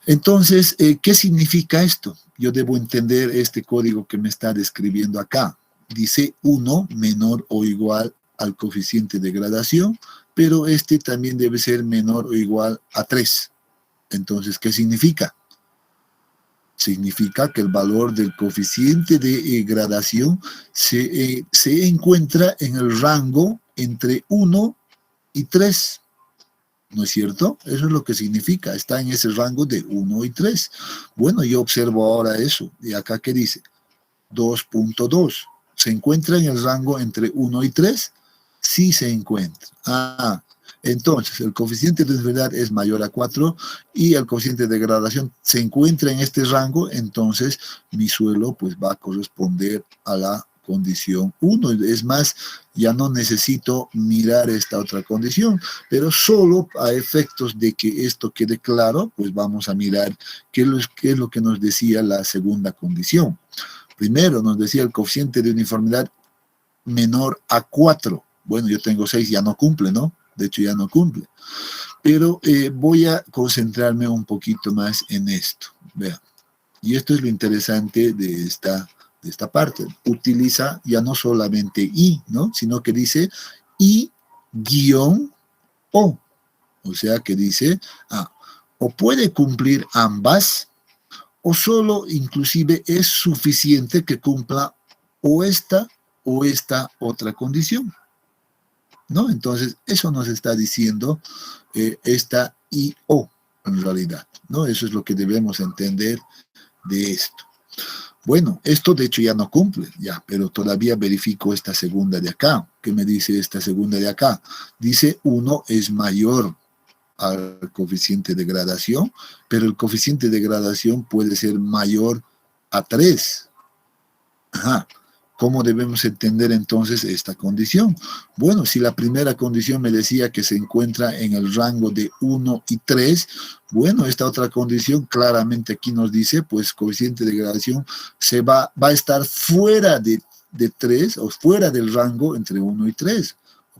Entonces, ¿qué significa esto? Yo debo entender este código que me está describiendo acá. Dice 1 menor o igual al coeficiente de gradación, pero este también debe ser menor o igual a 3. Entonces, ¿qué significa? Significa que el valor del coeficiente de gradación se encuentra en el rango entre 1 y 3. ¿No es cierto? Eso es lo que significa. Está en ese rango de 1 y 3. Bueno, yo observo ahora eso. ¿Y acá qué dice? 2.2. ¿Se encuentra en el rango entre 1 y 3? Sí se encuentra. Entonces el coeficiente de desigualdad es mayor a 4 y el coeficiente de degradación se encuentra en este rango, entonces mi suelo pues va a corresponder a la condición 1. Es más, ya no necesito mirar esta otra condición, pero solo a efectos de que esto quede claro, pues vamos a mirar qué es lo que nos decía la segunda condición. Primero nos decía el coeficiente de uniformidad menor a 4. Bueno, yo tengo 6, ya no cumple, ¿no? De hecho, ya no cumple. Pero voy a concentrarme un poquito más en esto. Vean. Y esto es lo interesante de esta parte. Utiliza ya no solamente y, ¿no? Sino que dice y-o. O sea que dice, o puede cumplir ambas, o solo inclusive es suficiente que cumpla o esta otra condición, ¿no? Entonces, eso nos está diciendo esta y o, en realidad, ¿no? Eso es lo que debemos entender de esto. Bueno, esto de hecho ya no cumple, ya, pero todavía verifico esta segunda de acá. ¿Qué me dice esta segunda de acá? Dice 1 es mayor al coeficiente de gradación, pero el coeficiente de gradación puede ser mayor a 3. ¿Cómo debemos entender entonces esta condición? Bueno, si la primera condición me decía que se encuentra en el rango de 1 y 3, bueno, esta otra condición claramente aquí nos dice, pues coeficiente de gradación va a estar fuera de 3 o fuera del rango entre 1 y 3.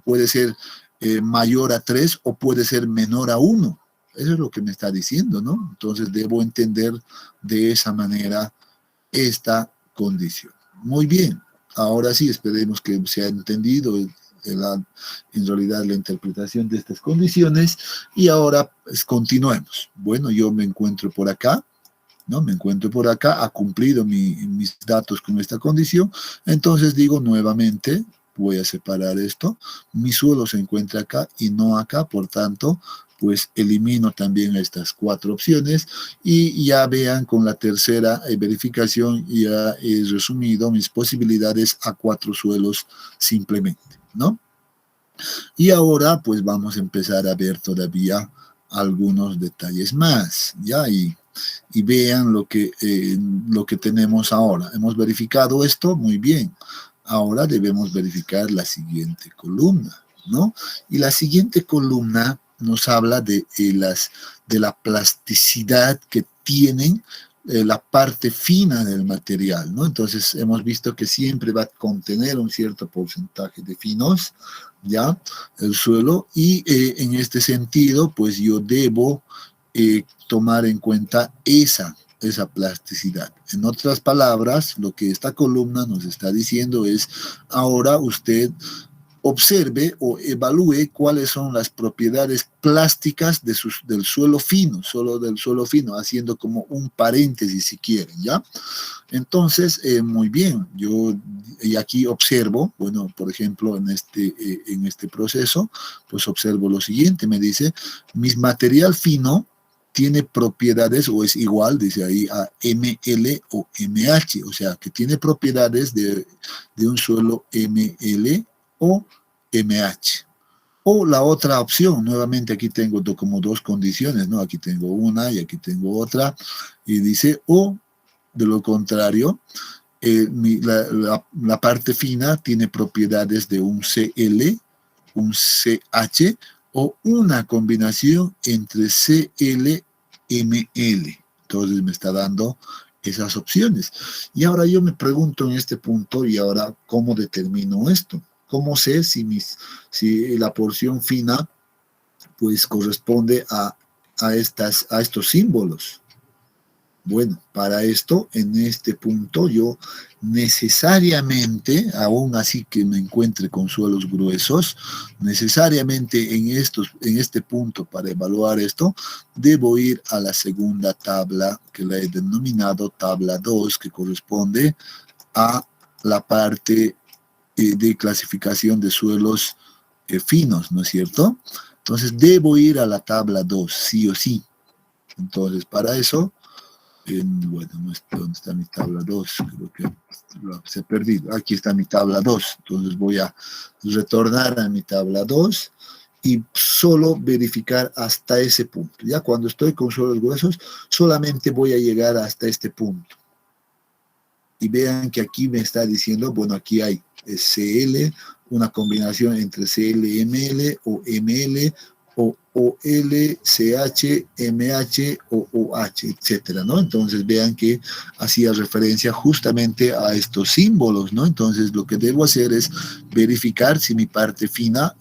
Puede ser mayor a 3 o puede ser menor a 1. Eso es lo que me está diciendo, ¿no? Entonces debo entender de esa manera esta condición. Muy bien. Ahora sí, esperemos que se haya entendido en realidad la interpretación de estas condiciones y ahora pues, continuemos. Bueno, yo me encuentro por acá, ¿no? Me encuentro por acá, ha cumplido mis datos con esta condición, entonces digo nuevamente, voy a separar esto, mi suelo se encuentra acá y no acá, por tanto, pues elimino también estas 4 opciones y ya vean con la tercera verificación ya he resumido mis posibilidades a 4 suelos simplemente, ¿no? Y ahora pues vamos a empezar a ver todavía algunos detalles más, ¿ya? Y vean lo que tenemos ahora. Hemos verificado esto, muy bien. Ahora debemos verificar la siguiente columna, ¿no? Y la siguiente columna nos habla de la plasticidad que tienen la parte fina del material, ¿no? Entonces hemos visto que siempre va a contener un cierto porcentaje de finos, ¿ya? El suelo, y en este sentido, pues yo debo tomar en cuenta esa plasticidad. En otras palabras, lo que esta columna nos está diciendo es, ahora usted observe o evalúe cuáles son las propiedades plásticas del suelo fino, solo del suelo fino, haciendo como un paréntesis si quieren, ¿ya? Entonces, muy bien, y aquí observo, bueno, por ejemplo, en este proceso, pues observo lo siguiente, me dice, mi material fino tiene propiedades o es igual, dice ahí, a ML o MH, o sea, que tiene propiedades de un suelo ML o MH. O la otra opción, nuevamente aquí tengo como 2 condiciones, ¿no? Aquí tengo una y aquí tengo otra, y dice, o de lo contrario, la parte fina tiene propiedades de un CL, un CH, o una combinación entre CL ML. Entonces me está dando esas opciones. Y ahora yo me pregunto en este punto, y ahora, ¿cómo determino esto? ¿Cómo sé si la porción fina pues corresponde a estos símbolos? Bueno, para esto, en este punto, yo necesariamente, aún así que me encuentre con suelos gruesos, necesariamente en este punto, para evaluar esto, debo ir a la segunda tabla, que la he denominado tabla 2, que corresponde a la parte de clasificación de suelos finos, ¿no es cierto? Entonces, debo ir a la tabla 2, sí o sí. Entonces, para eso, bueno, no sé dónde está mi tabla 2, creo que se ha perdido. Aquí está mi tabla 2, entonces voy a retornar a mi tabla 2 y solo verificar hasta ese punto. Ya cuando estoy con suelos gruesos, solamente voy a llegar hasta este punto. Y vean que aquí me está diciendo, bueno, aquí hay CL, una combinación entre CL, ML o ML o OL, CH, MH o OH, etcétera, ¿no? Entonces vean que hacía referencia justamente a estos símbolos, ¿no? Entonces lo que debo hacer es verificar si mi parte fina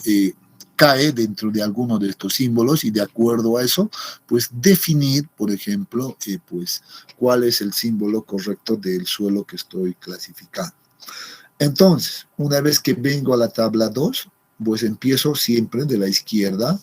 cae dentro de alguno de estos símbolos y de acuerdo a eso, pues definir, por ejemplo, pues cuál es el símbolo correcto del suelo que estoy clasificando. Entonces, una vez que vengo a la tabla 2, pues empiezo siempre de la izquierda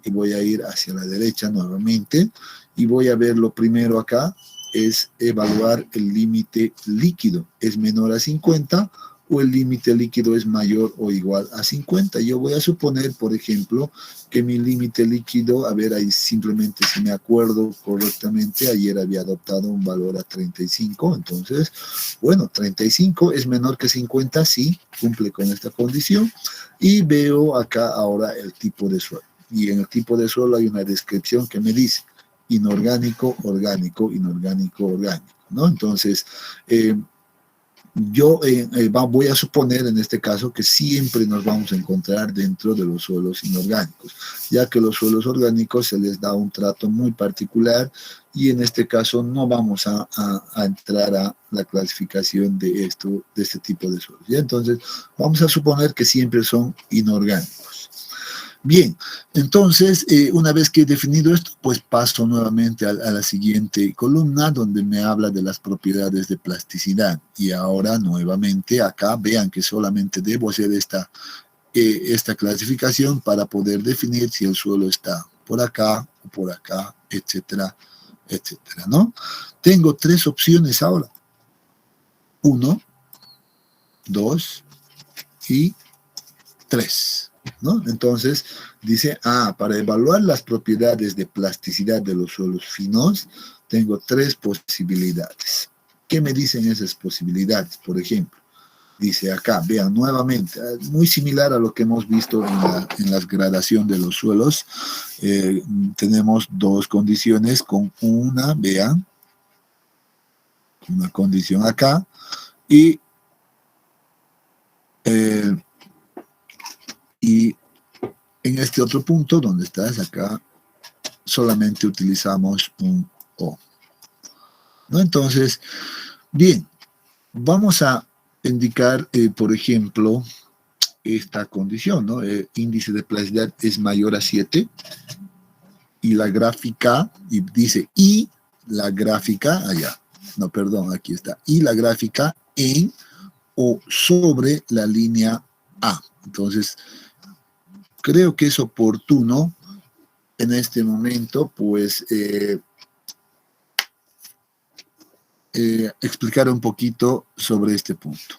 y voy a ir hacia la derecha nuevamente y voy a ver lo primero acá, es evaluar el límite líquido. ¿Es menor a 50 o el límite líquido es mayor o igual a 50? Yo voy a suponer, por ejemplo, que mi límite líquido, a ver, ahí simplemente si me acuerdo correctamente, ayer había adoptado un valor a 35, entonces, bueno, 35 es menor que 50, sí, cumple con esta condición, y veo acá ahora el tipo de suelo, y en el tipo de suelo hay una descripción que me dice inorgánico, orgánico, inorgánico, orgánico, ¿no? Entonces, yo voy a suponer en este caso que siempre nos vamos a encontrar dentro de los suelos inorgánicos, ya que los suelos orgánicos se les da un trato muy particular y en este caso no vamos a entrar a la clasificación de este tipo de suelos. ¿Ya? Entonces, vamos a suponer que siempre son inorgánicos. Bien, entonces, una vez que he definido esto, pues paso nuevamente a la siguiente columna donde me habla de las propiedades de plasticidad. Y ahora, nuevamente, acá vean que solamente debo hacer esta clasificación para poder definir si el suelo está por acá o por acá, etcétera, etcétera, ¿no? Tengo tres opciones ahora. 1, 2 y 3. ¿No? Entonces dice, para evaluar las propiedades de plasticidad de los suelos finos, tengo tres posibilidades. ¿Qué me dicen esas posibilidades? Por ejemplo, dice acá, vean nuevamente, muy similar a lo que hemos visto en la gradación de los suelos. Tenemos dos condiciones con una, vean, una condición acá y en este otro punto, donde estás acá, solamente utilizamos un O. ¿No? Entonces, bien, vamos a indicar, por ejemplo, esta condición, ¿no? El índice de plasticidad es mayor a 7 y la gráfica, y dice, y la gráfica, allá, no, perdón, aquí está, y la gráfica en o sobre la línea A. Entonces, creo que es oportuno en este momento, pues, explicar un poquito sobre este punto,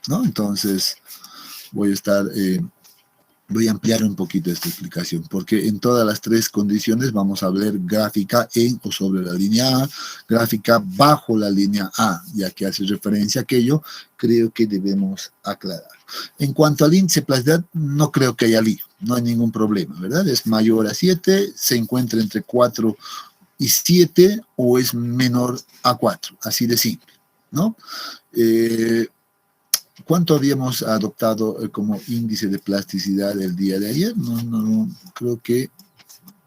¿no? Entonces, voy a ampliar un poquito esta explicación, porque en todas las tres condiciones vamos a ver gráfica en o sobre la línea A, gráfica bajo la línea A, ya que hace referencia a aquello, creo que debemos aclarar. En cuanto al índice de plasticidad, no creo que haya lío, no hay ningún problema, ¿verdad? Es mayor a 7, se encuentra entre 4 y 7 o es menor a 4, así de simple, ¿no? ¿Cuánto habíamos adoptado como índice de plasticidad el día de ayer? No, creo que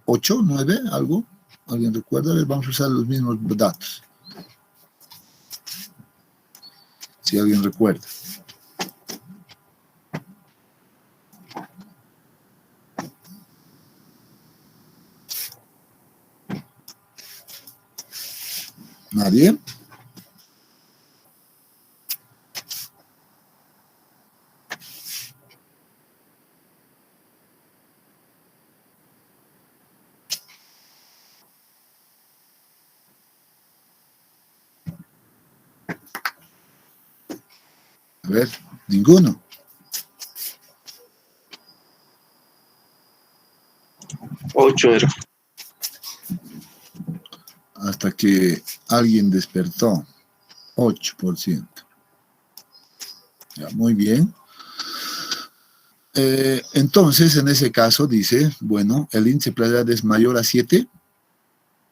8, 9, algo. ¿Alguien recuerda? A ver, vamos a usar los mismos datos. Si alguien recuerda. ¿Nadie? A ver, ninguno. Ocho era. Hasta que alguien despertó. 8%. Ya, muy bien. Entonces, en ese caso, dice, bueno, el índice de pluralidad es mayor a 7.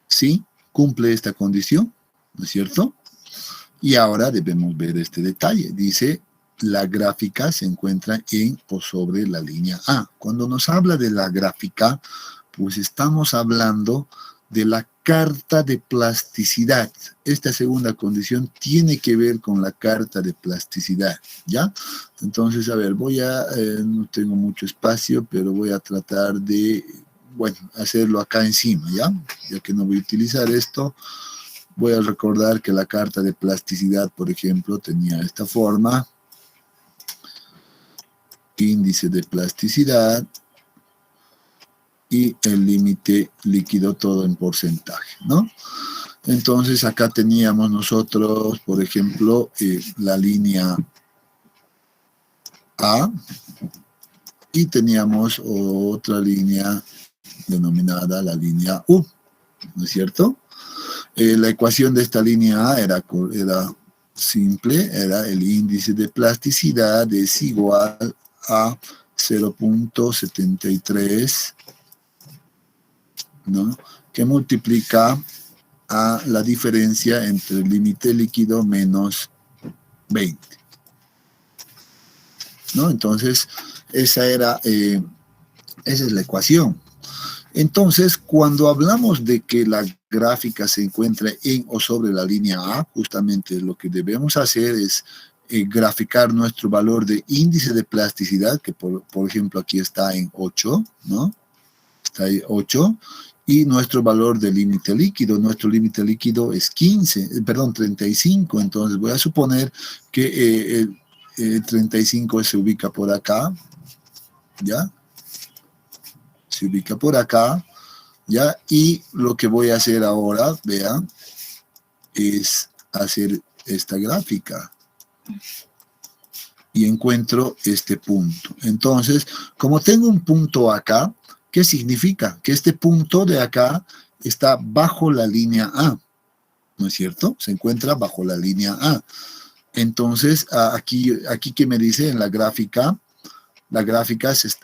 Sí, cumple esta condición, ¿no es cierto? Y ahora debemos ver este detalle. Dice, la gráfica se encuentra en o sobre la línea A. Cuando nos habla de la gráfica, pues estamos hablando de la carta de plasticidad. Esta segunda condición tiene que ver con la carta de plasticidad, ¿ya? Entonces, a ver, no tengo mucho espacio, pero voy a tratar de, bueno, hacerlo acá encima, ¿ya? Ya que no voy a utilizar esto, voy a recordar que la carta de plasticidad, por ejemplo, tenía esta forma. Índice de plasticidad y el límite líquido todo en porcentaje, ¿no? Entonces acá teníamos nosotros, por ejemplo, la línea A y teníamos otra línea denominada la línea U, ¿no es cierto? La ecuación de esta línea A era simple, era el índice de plasticidad es igual a 0.73, ¿no? Que multiplica a la diferencia entre el límite líquido menos 20, ¿no? Entonces, esa es la ecuación. Entonces, cuando hablamos de que la gráfica se encuentra en o sobre la línea A, justamente lo que debemos hacer es graficar nuestro valor de índice de plasticidad, que por ejemplo aquí está en 8, ¿no? Está ahí 8, y nuestro valor de límite líquido. Nuestro límite líquido es 35, entonces voy a suponer que el 35 se ubica por acá, ¿ya? Se ubica por acá, ¿ya? Y lo que voy a hacer ahora, vean, es hacer esta gráfica. Y encuentro este punto. Entonces, como tengo un punto acá, ¿qué significa? Que este punto de acá está bajo la línea A, ¿no es cierto? Se encuentra bajo la línea A. Entonces, aquí que me dice en la gráfica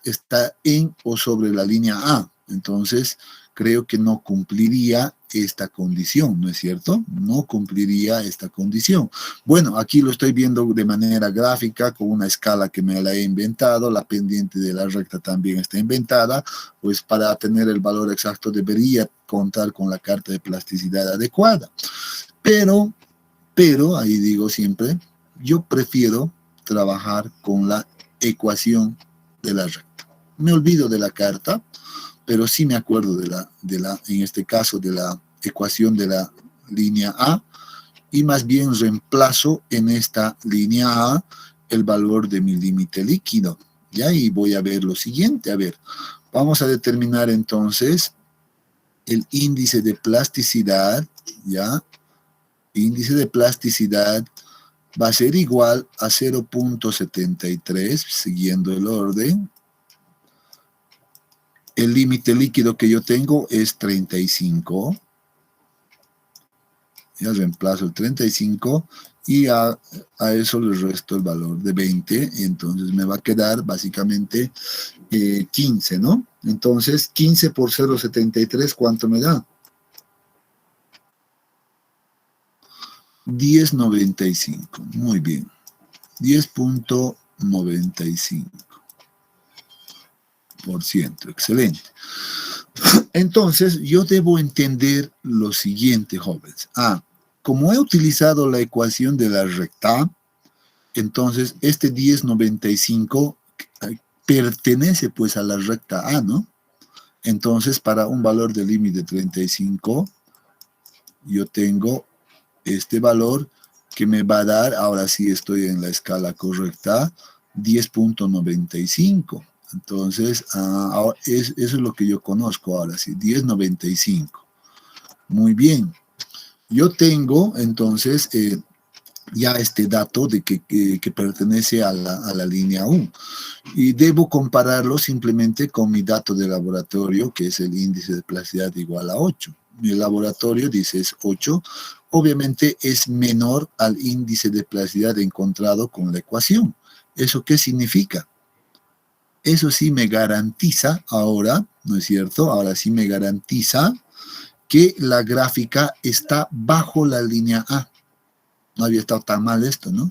está en o sobre la línea A. Entonces, creo que no cumpliría esta condición, ¿no es cierto? No cumpliría esta condición. Bueno, aquí lo estoy viendo de manera gráfica con una escala que me la he inventado, la pendiente de la recta también está inventada, pues para tener el valor exacto debería contar con la carta de plasticidad adecuada. Pero, ahí digo siempre, yo prefiero trabajar con la ecuación de la recta. Me olvido de la carta, pero sí me acuerdo en este caso, de la ecuación de la línea A, y más bien reemplazo en esta línea A el valor de mi límite líquido. ¿Ya? Y voy a ver lo siguiente. A ver, vamos a determinar entonces el índice de plasticidad, ¿ya? Índice de plasticidad va a ser igual a 0.73, siguiendo el orden. El límite líquido que yo tengo es 35. Ya reemplazo el 35 y a eso le resto el valor de 20. Y entonces me va a quedar básicamente 15, ¿no? Entonces, 15 por 0.73, ¿cuánto me da? 10.95. Muy bien. 10.95%. Excelente. Entonces, yo debo entender lo siguiente, jóvenes. Como he utilizado la ecuación de la recta, entonces este 10.95 pertenece pues a la recta A, ¿no? Entonces, para un valor de límite de 35, yo tengo este valor que me va a dar, ahora sí estoy en la escala correcta, 10.95. Entonces, eso es lo que yo conozco ahora sí, 10.95. Muy bien. Yo tengo entonces ya este dato de que pertenece a la línea U. Y debo compararlo simplemente con mi dato de laboratorio, que es el índice de plasticidad igual a 8. Mi laboratorio dice es 8. Obviamente es menor al índice de plasticidad encontrado con la ecuación. ¿Eso qué significa? Eso sí me garantiza ahora, ¿no es cierto? Ahora sí me garantiza que la gráfica está bajo la línea A. No había estado tan mal esto, ¿no?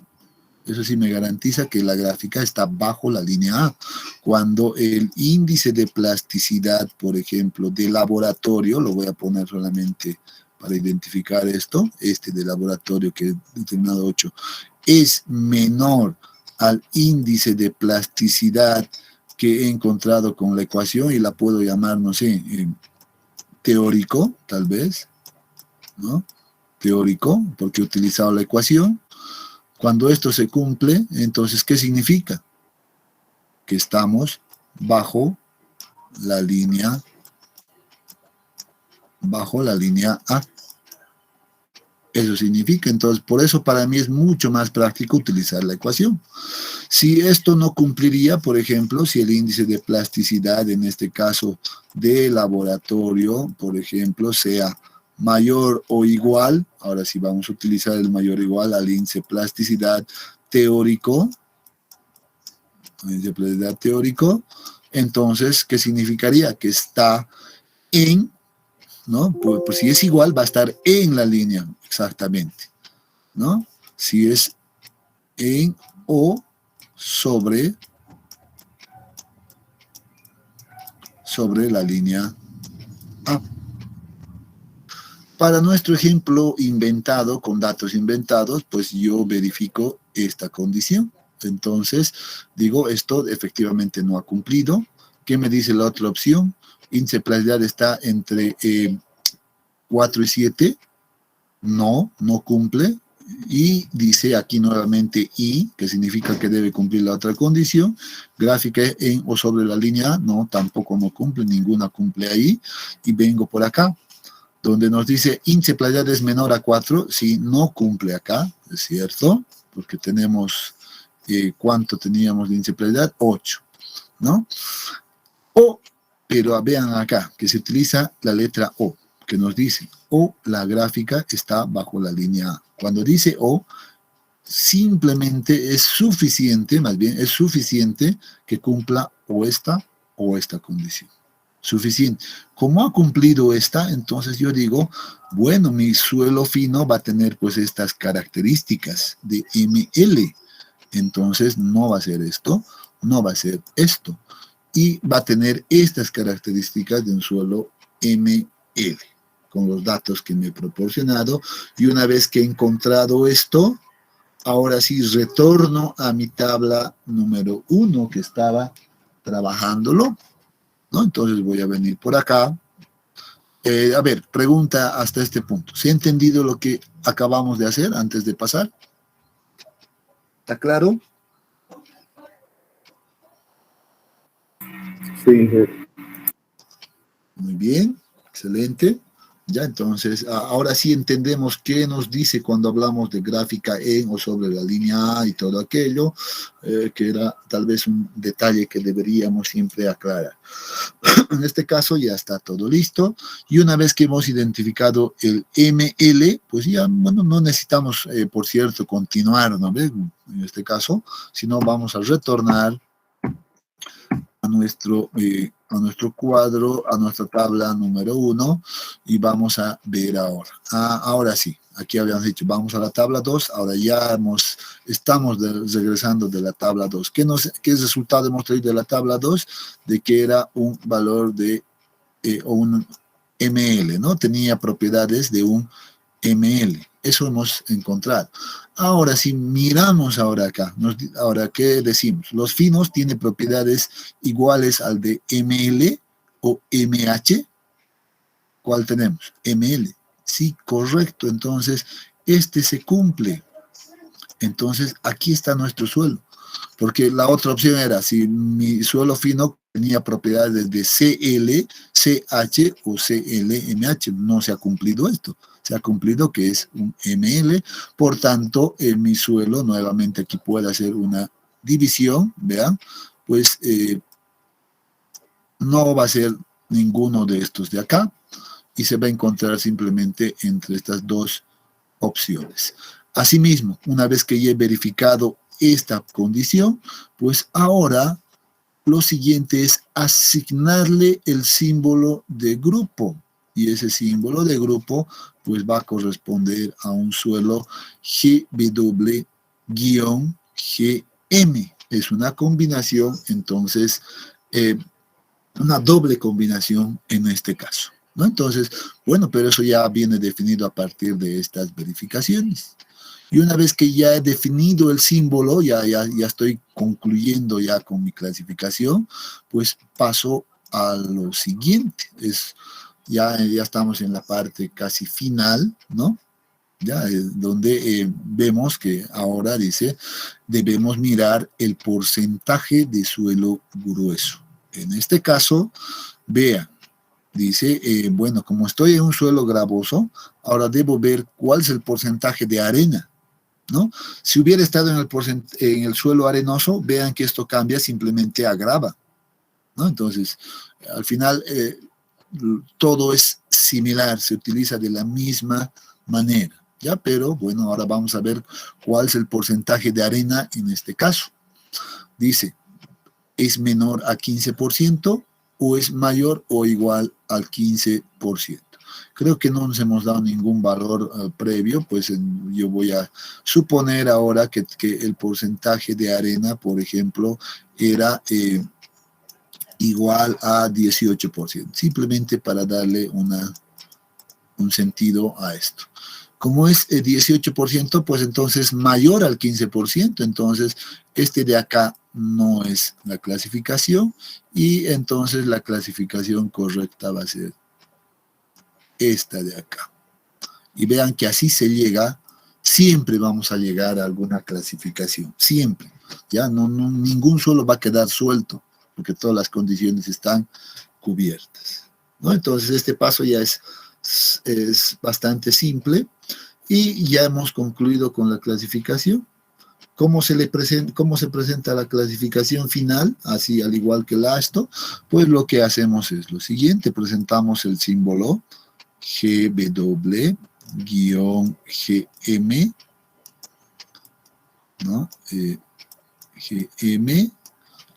Eso sí me garantiza que la gráfica está bajo la línea A. Cuando el índice de plasticidad, por ejemplo, de laboratorio, lo voy a poner solamente para identificar esto, este de laboratorio que es determinado 8, es menor al índice de plasticidad que he encontrado con la ecuación y la puedo llamar, no sé, teórico, tal vez, ¿no? Teórico, porque he utilizado la ecuación. Cuando esto se cumple, entonces, ¿qué significa? Que estamos bajo la línea A. Eso significa, entonces, por eso para mí es mucho más práctico utilizar la ecuación. Si esto no cumpliría, por ejemplo, si el índice de plasticidad, en este caso de laboratorio, por ejemplo, sea mayor o igual, ahora sí vamos a utilizar el mayor o igual al índice de plasticidad teórico, entonces, ¿qué significaría? Que está en, ¿no? Pues si es igual, va a estar en la línea, exactamente, ¿no? Si es en o sobre la línea A. Para nuestro ejemplo inventado, con datos inventados, pues yo verifico esta condición. Entonces, digo, esto efectivamente no ha cumplido. ¿Qué me dice la otra opción? Índice de plasticidad está entre 4 y 7. No cumple. Y dice aquí nuevamente I, que significa que debe cumplir la otra condición. Gráfica en o sobre la línea A. No, tampoco no cumple, ninguna cumple ahí. Y vengo por acá, donde nos dice índice de plasticidad es menor a 4, si no cumple acá, es cierto, porque tenemos, ¿cuánto teníamos de índice de plasticidad? 8, ¿no? O, pero vean acá, que se utiliza la letra O, que nos dice, o la gráfica está bajo la línea A. Cuando dice O, simplemente es suficiente, más bien es suficiente que cumpla o esta condición. Suficiente. Como ha cumplido esta, entonces yo digo, bueno, mi suelo fino va a tener pues estas características de ML. Entonces no va a ser esto, no va a ser esto. Y va a tener estas características de un suelo ML, con los datos que me he proporcionado. Y una vez que he encontrado esto, ahora sí retorno a mi tabla número 1 que estaba trabajándolo, ¿no? Entonces voy a venir por acá. A ver, pregunta hasta este punto. ¿Se ha entendido lo que acabamos de hacer antes de pasar? ¿Está claro? Sí. Muy bien, excelente. Ya, entonces, ahora sí entendemos qué nos dice cuando hablamos de gráfica en o sobre la línea A y todo aquello, que era tal vez un detalle que deberíamos siempre aclarar. En este caso ya está todo listo. Y una vez que hemos identificado el ML, pues ya, bueno, no necesitamos, por cierto, continuar, ¿no ves? En este caso, sino vamos a retornar a nuestro cuadro, a nuestra tabla número 1 y vamos a ver ahora. Ahora sí, aquí habíamos dicho, vamos a la tabla 2, ahora ya estamos regresando de la tabla 2. ¿Qué resultado hemos traído de la tabla 2? De que era un valor de un ML, ¿no? Tenía propiedades de un ML. Eso hemos encontrado. Ahora, si miramos ahora acá, ahora, ¿qué decimos? Los finos tienen propiedades iguales al de ML o MH. ¿Cuál tenemos? ML. Sí, correcto. Entonces, este se cumple. Entonces, aquí está nuestro suelo. Porque la otra opción era, si mi suelo fino tenía propiedades de CL, CH o CL, MH, no se ha cumplido esto. Se ha cumplido que es un ML, por tanto, mi suelo, nuevamente aquí puede hacer una división, vean, pues no va a ser ninguno de estos de acá, y se va a encontrar simplemente entre estas dos opciones. Asimismo, una vez que ya he verificado esta condición, pues ahora lo siguiente es asignarle el símbolo de grupo. Y ese símbolo de grupo pues va a corresponder a un suelo GW-GM. Es una combinación, entonces, una doble combinación en este caso, ¿no? Entonces, bueno, pero eso ya viene definido a partir de estas verificaciones. Y una vez que ya he definido el símbolo, ya estoy concluyendo ya con mi clasificación, pues paso a lo siguiente. Ya estamos en la parte casi final, ¿no? Ya, donde vemos que ahora dice, debemos mirar el porcentaje de suelo grueso. En este caso, vean, dice, bueno, como estoy en un suelo gravoso, ahora debo ver cuál es el porcentaje de arena, ¿no? Si hubiera estado en el suelo arenoso, vean que esto cambia simplemente a grava, ¿no? Entonces, al final, todo es similar, se utiliza de la misma manera, ¿ya? Pero, bueno, ahora vamos a ver cuál es el porcentaje de arena en este caso. Dice, ¿es menor a 15% o es mayor o igual al 15%? Creo que no nos hemos dado ningún valor previo, pues yo voy a suponer ahora que el porcentaje de arena, por ejemplo, era igual a 18%, simplemente para darle un sentido a esto. Como es 18%, pues entonces mayor al 15%, entonces este de acá no es la clasificación y entonces la clasificación correcta va a ser esta de acá. Y vean que así se llega, siempre vamos a llegar a alguna clasificación, siempre. Ya ningún suelo va a quedar suelto, porque todas las condiciones están cubiertas, ¿no? Entonces este paso ya es bastante simple y ya hemos concluido con la clasificación. ¿Cómo se presenta la clasificación final? Así, al igual que el ASTO, pues lo que hacemos es lo siguiente, presentamos el símbolo GW-GM, ¿no? GM,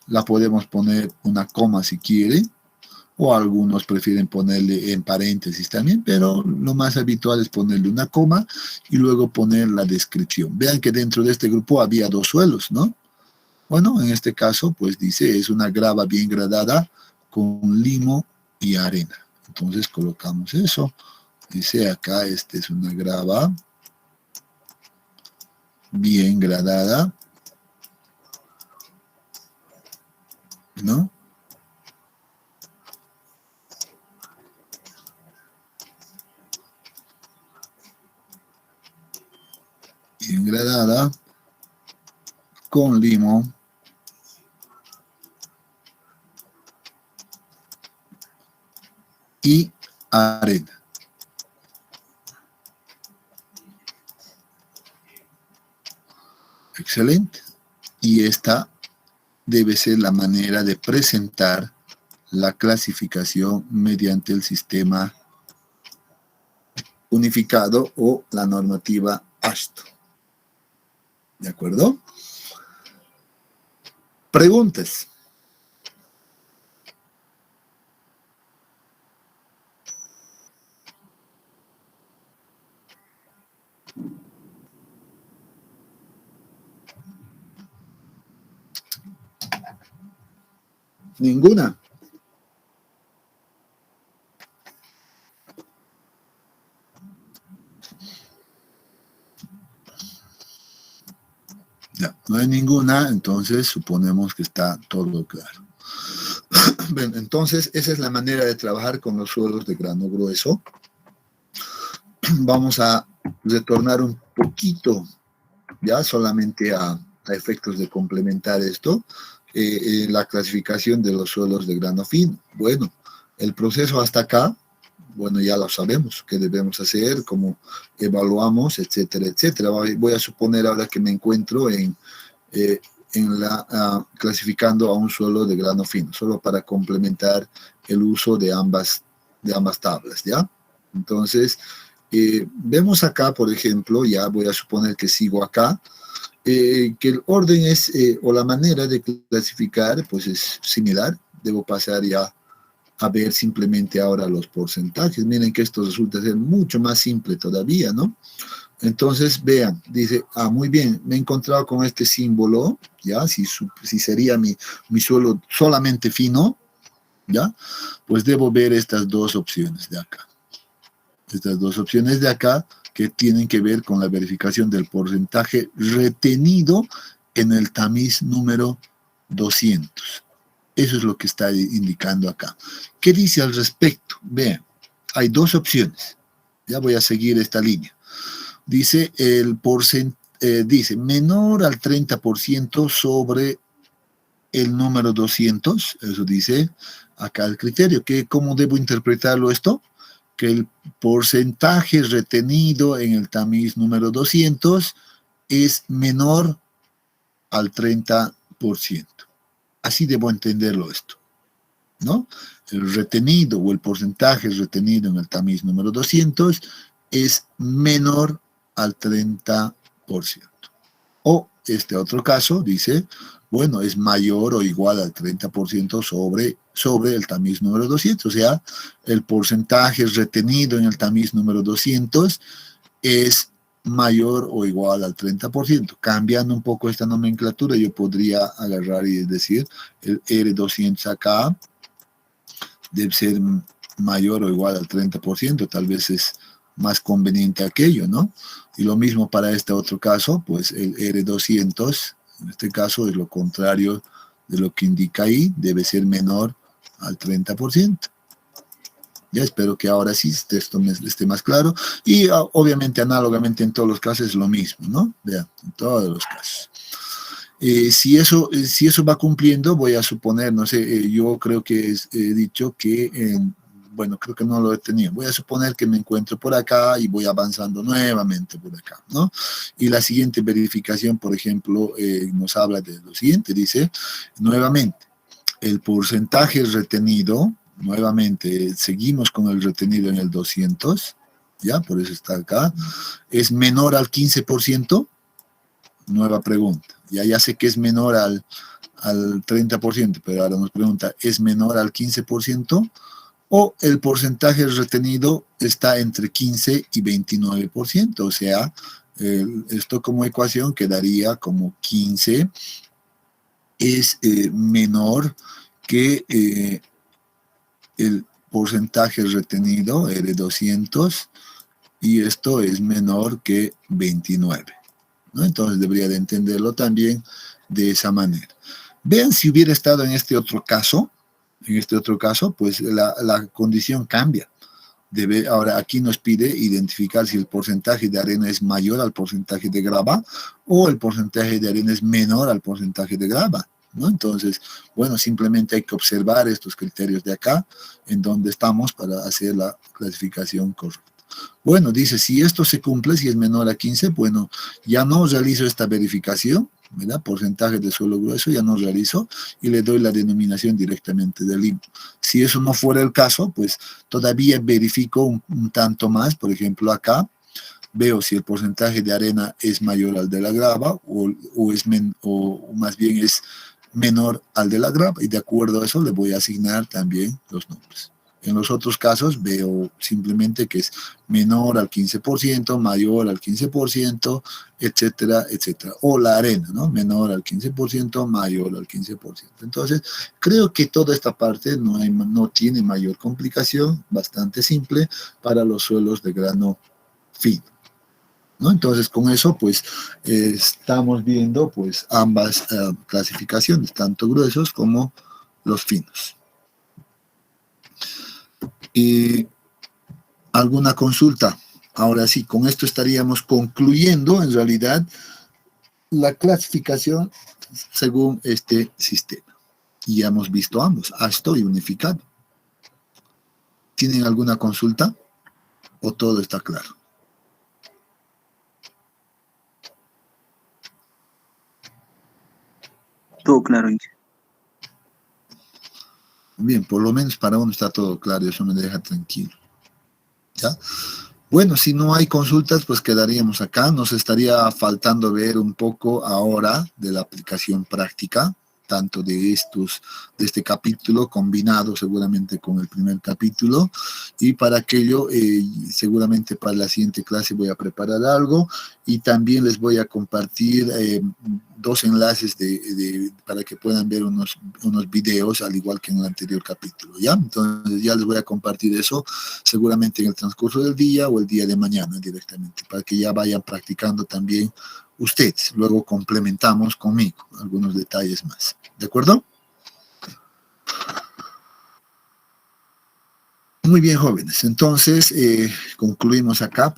la podemos poner una coma si quiere, o algunos prefieren ponerle en paréntesis también, pero lo más habitual es ponerle una coma y luego poner la descripción. Vean que dentro de este grupo había dos suelos, ¿no? Bueno, en este caso, pues dice, es una grava bien gradada con limo y arena. Entonces colocamos eso. Dice acá, esta es una grava bien gradada, ¿no? Bien gradada, con limo y arena. Excelente. Y esta debe ser la manera de presentar la clasificación mediante el sistema unificado o la normativa ASTO. ¿De acuerdo? Preguntas. ¿Ninguna? Ya, no hay ninguna, entonces suponemos que está todo claro. Bien, entonces esa es la manera de trabajar con los suelos de grano grueso. Vamos a retornar un poquito, ya solamente a efectos de complementar esto, la clasificación de los suelos de grano fino. Bueno, el proceso hasta acá, bueno, ya lo sabemos, qué debemos hacer, cómo evaluamos, etcétera, etcétera. Voy a suponer ahora que me encuentro clasificando a un suelo de grano fino, solo para complementar el uso de ambas tablas, ¿ya? Entonces, vemos acá, por ejemplo, ya voy a suponer que sigo acá, que el orden es, o la manera de clasificar, pues es similar. Debo pasar ya a ver simplemente ahora los porcentajes. Miren que esto resulta ser mucho más simple todavía, ¿no? Entonces, vean, dice, muy bien, me he encontrado con este símbolo, ¿ya? Si sería mi suelo solamente fino, ¿ya? Pues debo ver estas dos opciones de acá. Estas dos opciones de acá que tienen que ver con la verificación del porcentaje retenido en el tamiz número 200. Eso es lo que está indicando acá. ¿Qué dice al respecto? Vean, hay dos opciones. Ya voy a seguir esta línea. Dice dice menor al 30% sobre el número 200. Eso dice acá el criterio. ¿Cómo debo interpretarlo esto? Que el porcentaje retenido en el tamiz número 200 es menor al 30%. Así debo entenderlo esto, ¿no? El retenido o el porcentaje retenido en el tamiz número 200 es menor al 30%. O este otro caso dice, bueno, es mayor o igual al 30% sobre el tamiz número 200. O sea, el porcentaje retenido en el tamiz número 200 es mayor o igual al 30%. Cambiando un poco esta nomenclatura, yo podría agarrar y decir, el R200 acá debe ser mayor o igual al 30%, tal vez es más conveniente aquello, ¿no? Y lo mismo para este otro caso, pues el R200, en este caso es lo contrario de lo que indica ahí, debe ser menor al 30%. Ya espero que ahora sí esto esté más claro. Y obviamente, análogamente en todos los casos es lo mismo, ¿no? Vean, en todos los casos. Si eso va cumpliendo, voy a suponer, no sé, yo creo que he dicho que, bueno, creo que no lo he tenido. Voy a suponer que me encuentro por acá y voy avanzando nuevamente por acá, ¿no? Y la siguiente verificación, por ejemplo, nos habla de lo siguiente, dice, nuevamente, el porcentaje retenido, nuevamente, seguimos con el retenido en el 200, ¿ya? Por eso está acá, es menor al 15%. Nueva pregunta. Ya sé que es menor al 30%, pero ahora nos pregunta, ¿es menor al 15%? O el porcentaje retenido está entre 15 y 29%. O sea, esto como ecuación quedaría como 15 es menor que el porcentaje retenido, R200, y esto es menor que 29. ¿No? Entonces debería de entenderlo también de esa manera. Vean si hubiera estado en este otro caso, pues la condición cambia. Ahora aquí nos pide identificar si el porcentaje de arena es mayor al porcentaje de grava o el porcentaje de arena es menor al porcentaje de grava, ¿no? Entonces, bueno, simplemente hay que observar estos criterios de acá, en donde estamos para hacer la clasificación correcta. Bueno, dice, si esto se cumple, si es menor a 15, bueno, ya no realizo esta verificación, ¿verdad? Porcentaje de suelo grueso, ya no realizo y le doy la denominación directamente del limbo. Si eso no fuera el caso, pues todavía verifico un tanto más, por ejemplo acá, veo si el porcentaje de arena es mayor al de la grava o más bien es menor al de la grava y de acuerdo a eso le voy a asignar también los nombres. En los otros casos veo simplemente que es menor al 15%, mayor al 15%, etcétera, etcétera. O la arena, ¿no? Menor al 15%, mayor al 15%. Entonces, creo que toda esta parte no tiene mayor complicación, bastante simple para los suelos de grano fino, ¿no? Entonces, con eso, pues, estamos viendo, pues, ambas clasificaciones, tanto gruesos como los finos. ¿Alguna consulta? Ahora sí, con esto estaríamos concluyendo, en realidad, la clasificación según este sistema. Y ya hemos visto ambos, estoy unificado. ¿Tienen alguna consulta? ¿O todo está claro? Todo claro, Inge. Bien, por lo menos para uno está todo claro, eso me deja tranquilo. ¿Ya? Bueno, si no hay consultas, pues quedaríamos acá. Nos estaría faltando ver un poco ahora de la aplicación práctica, tanto de este capítulo combinado seguramente con el primer capítulo, y para aquello seguramente para la siguiente clase voy a preparar algo y también les voy a compartir dos enlaces para que puedan ver unos videos al igual que en el anterior capítulo, ¿ya? Entonces ya les voy a compartir eso seguramente en el transcurso del día o el día de mañana directamente, para que ya vayan practicando también ustedes. Luego complementamos conmigo algunos detalles más. ¿De acuerdo? Muy bien, jóvenes. Entonces, concluimos acá.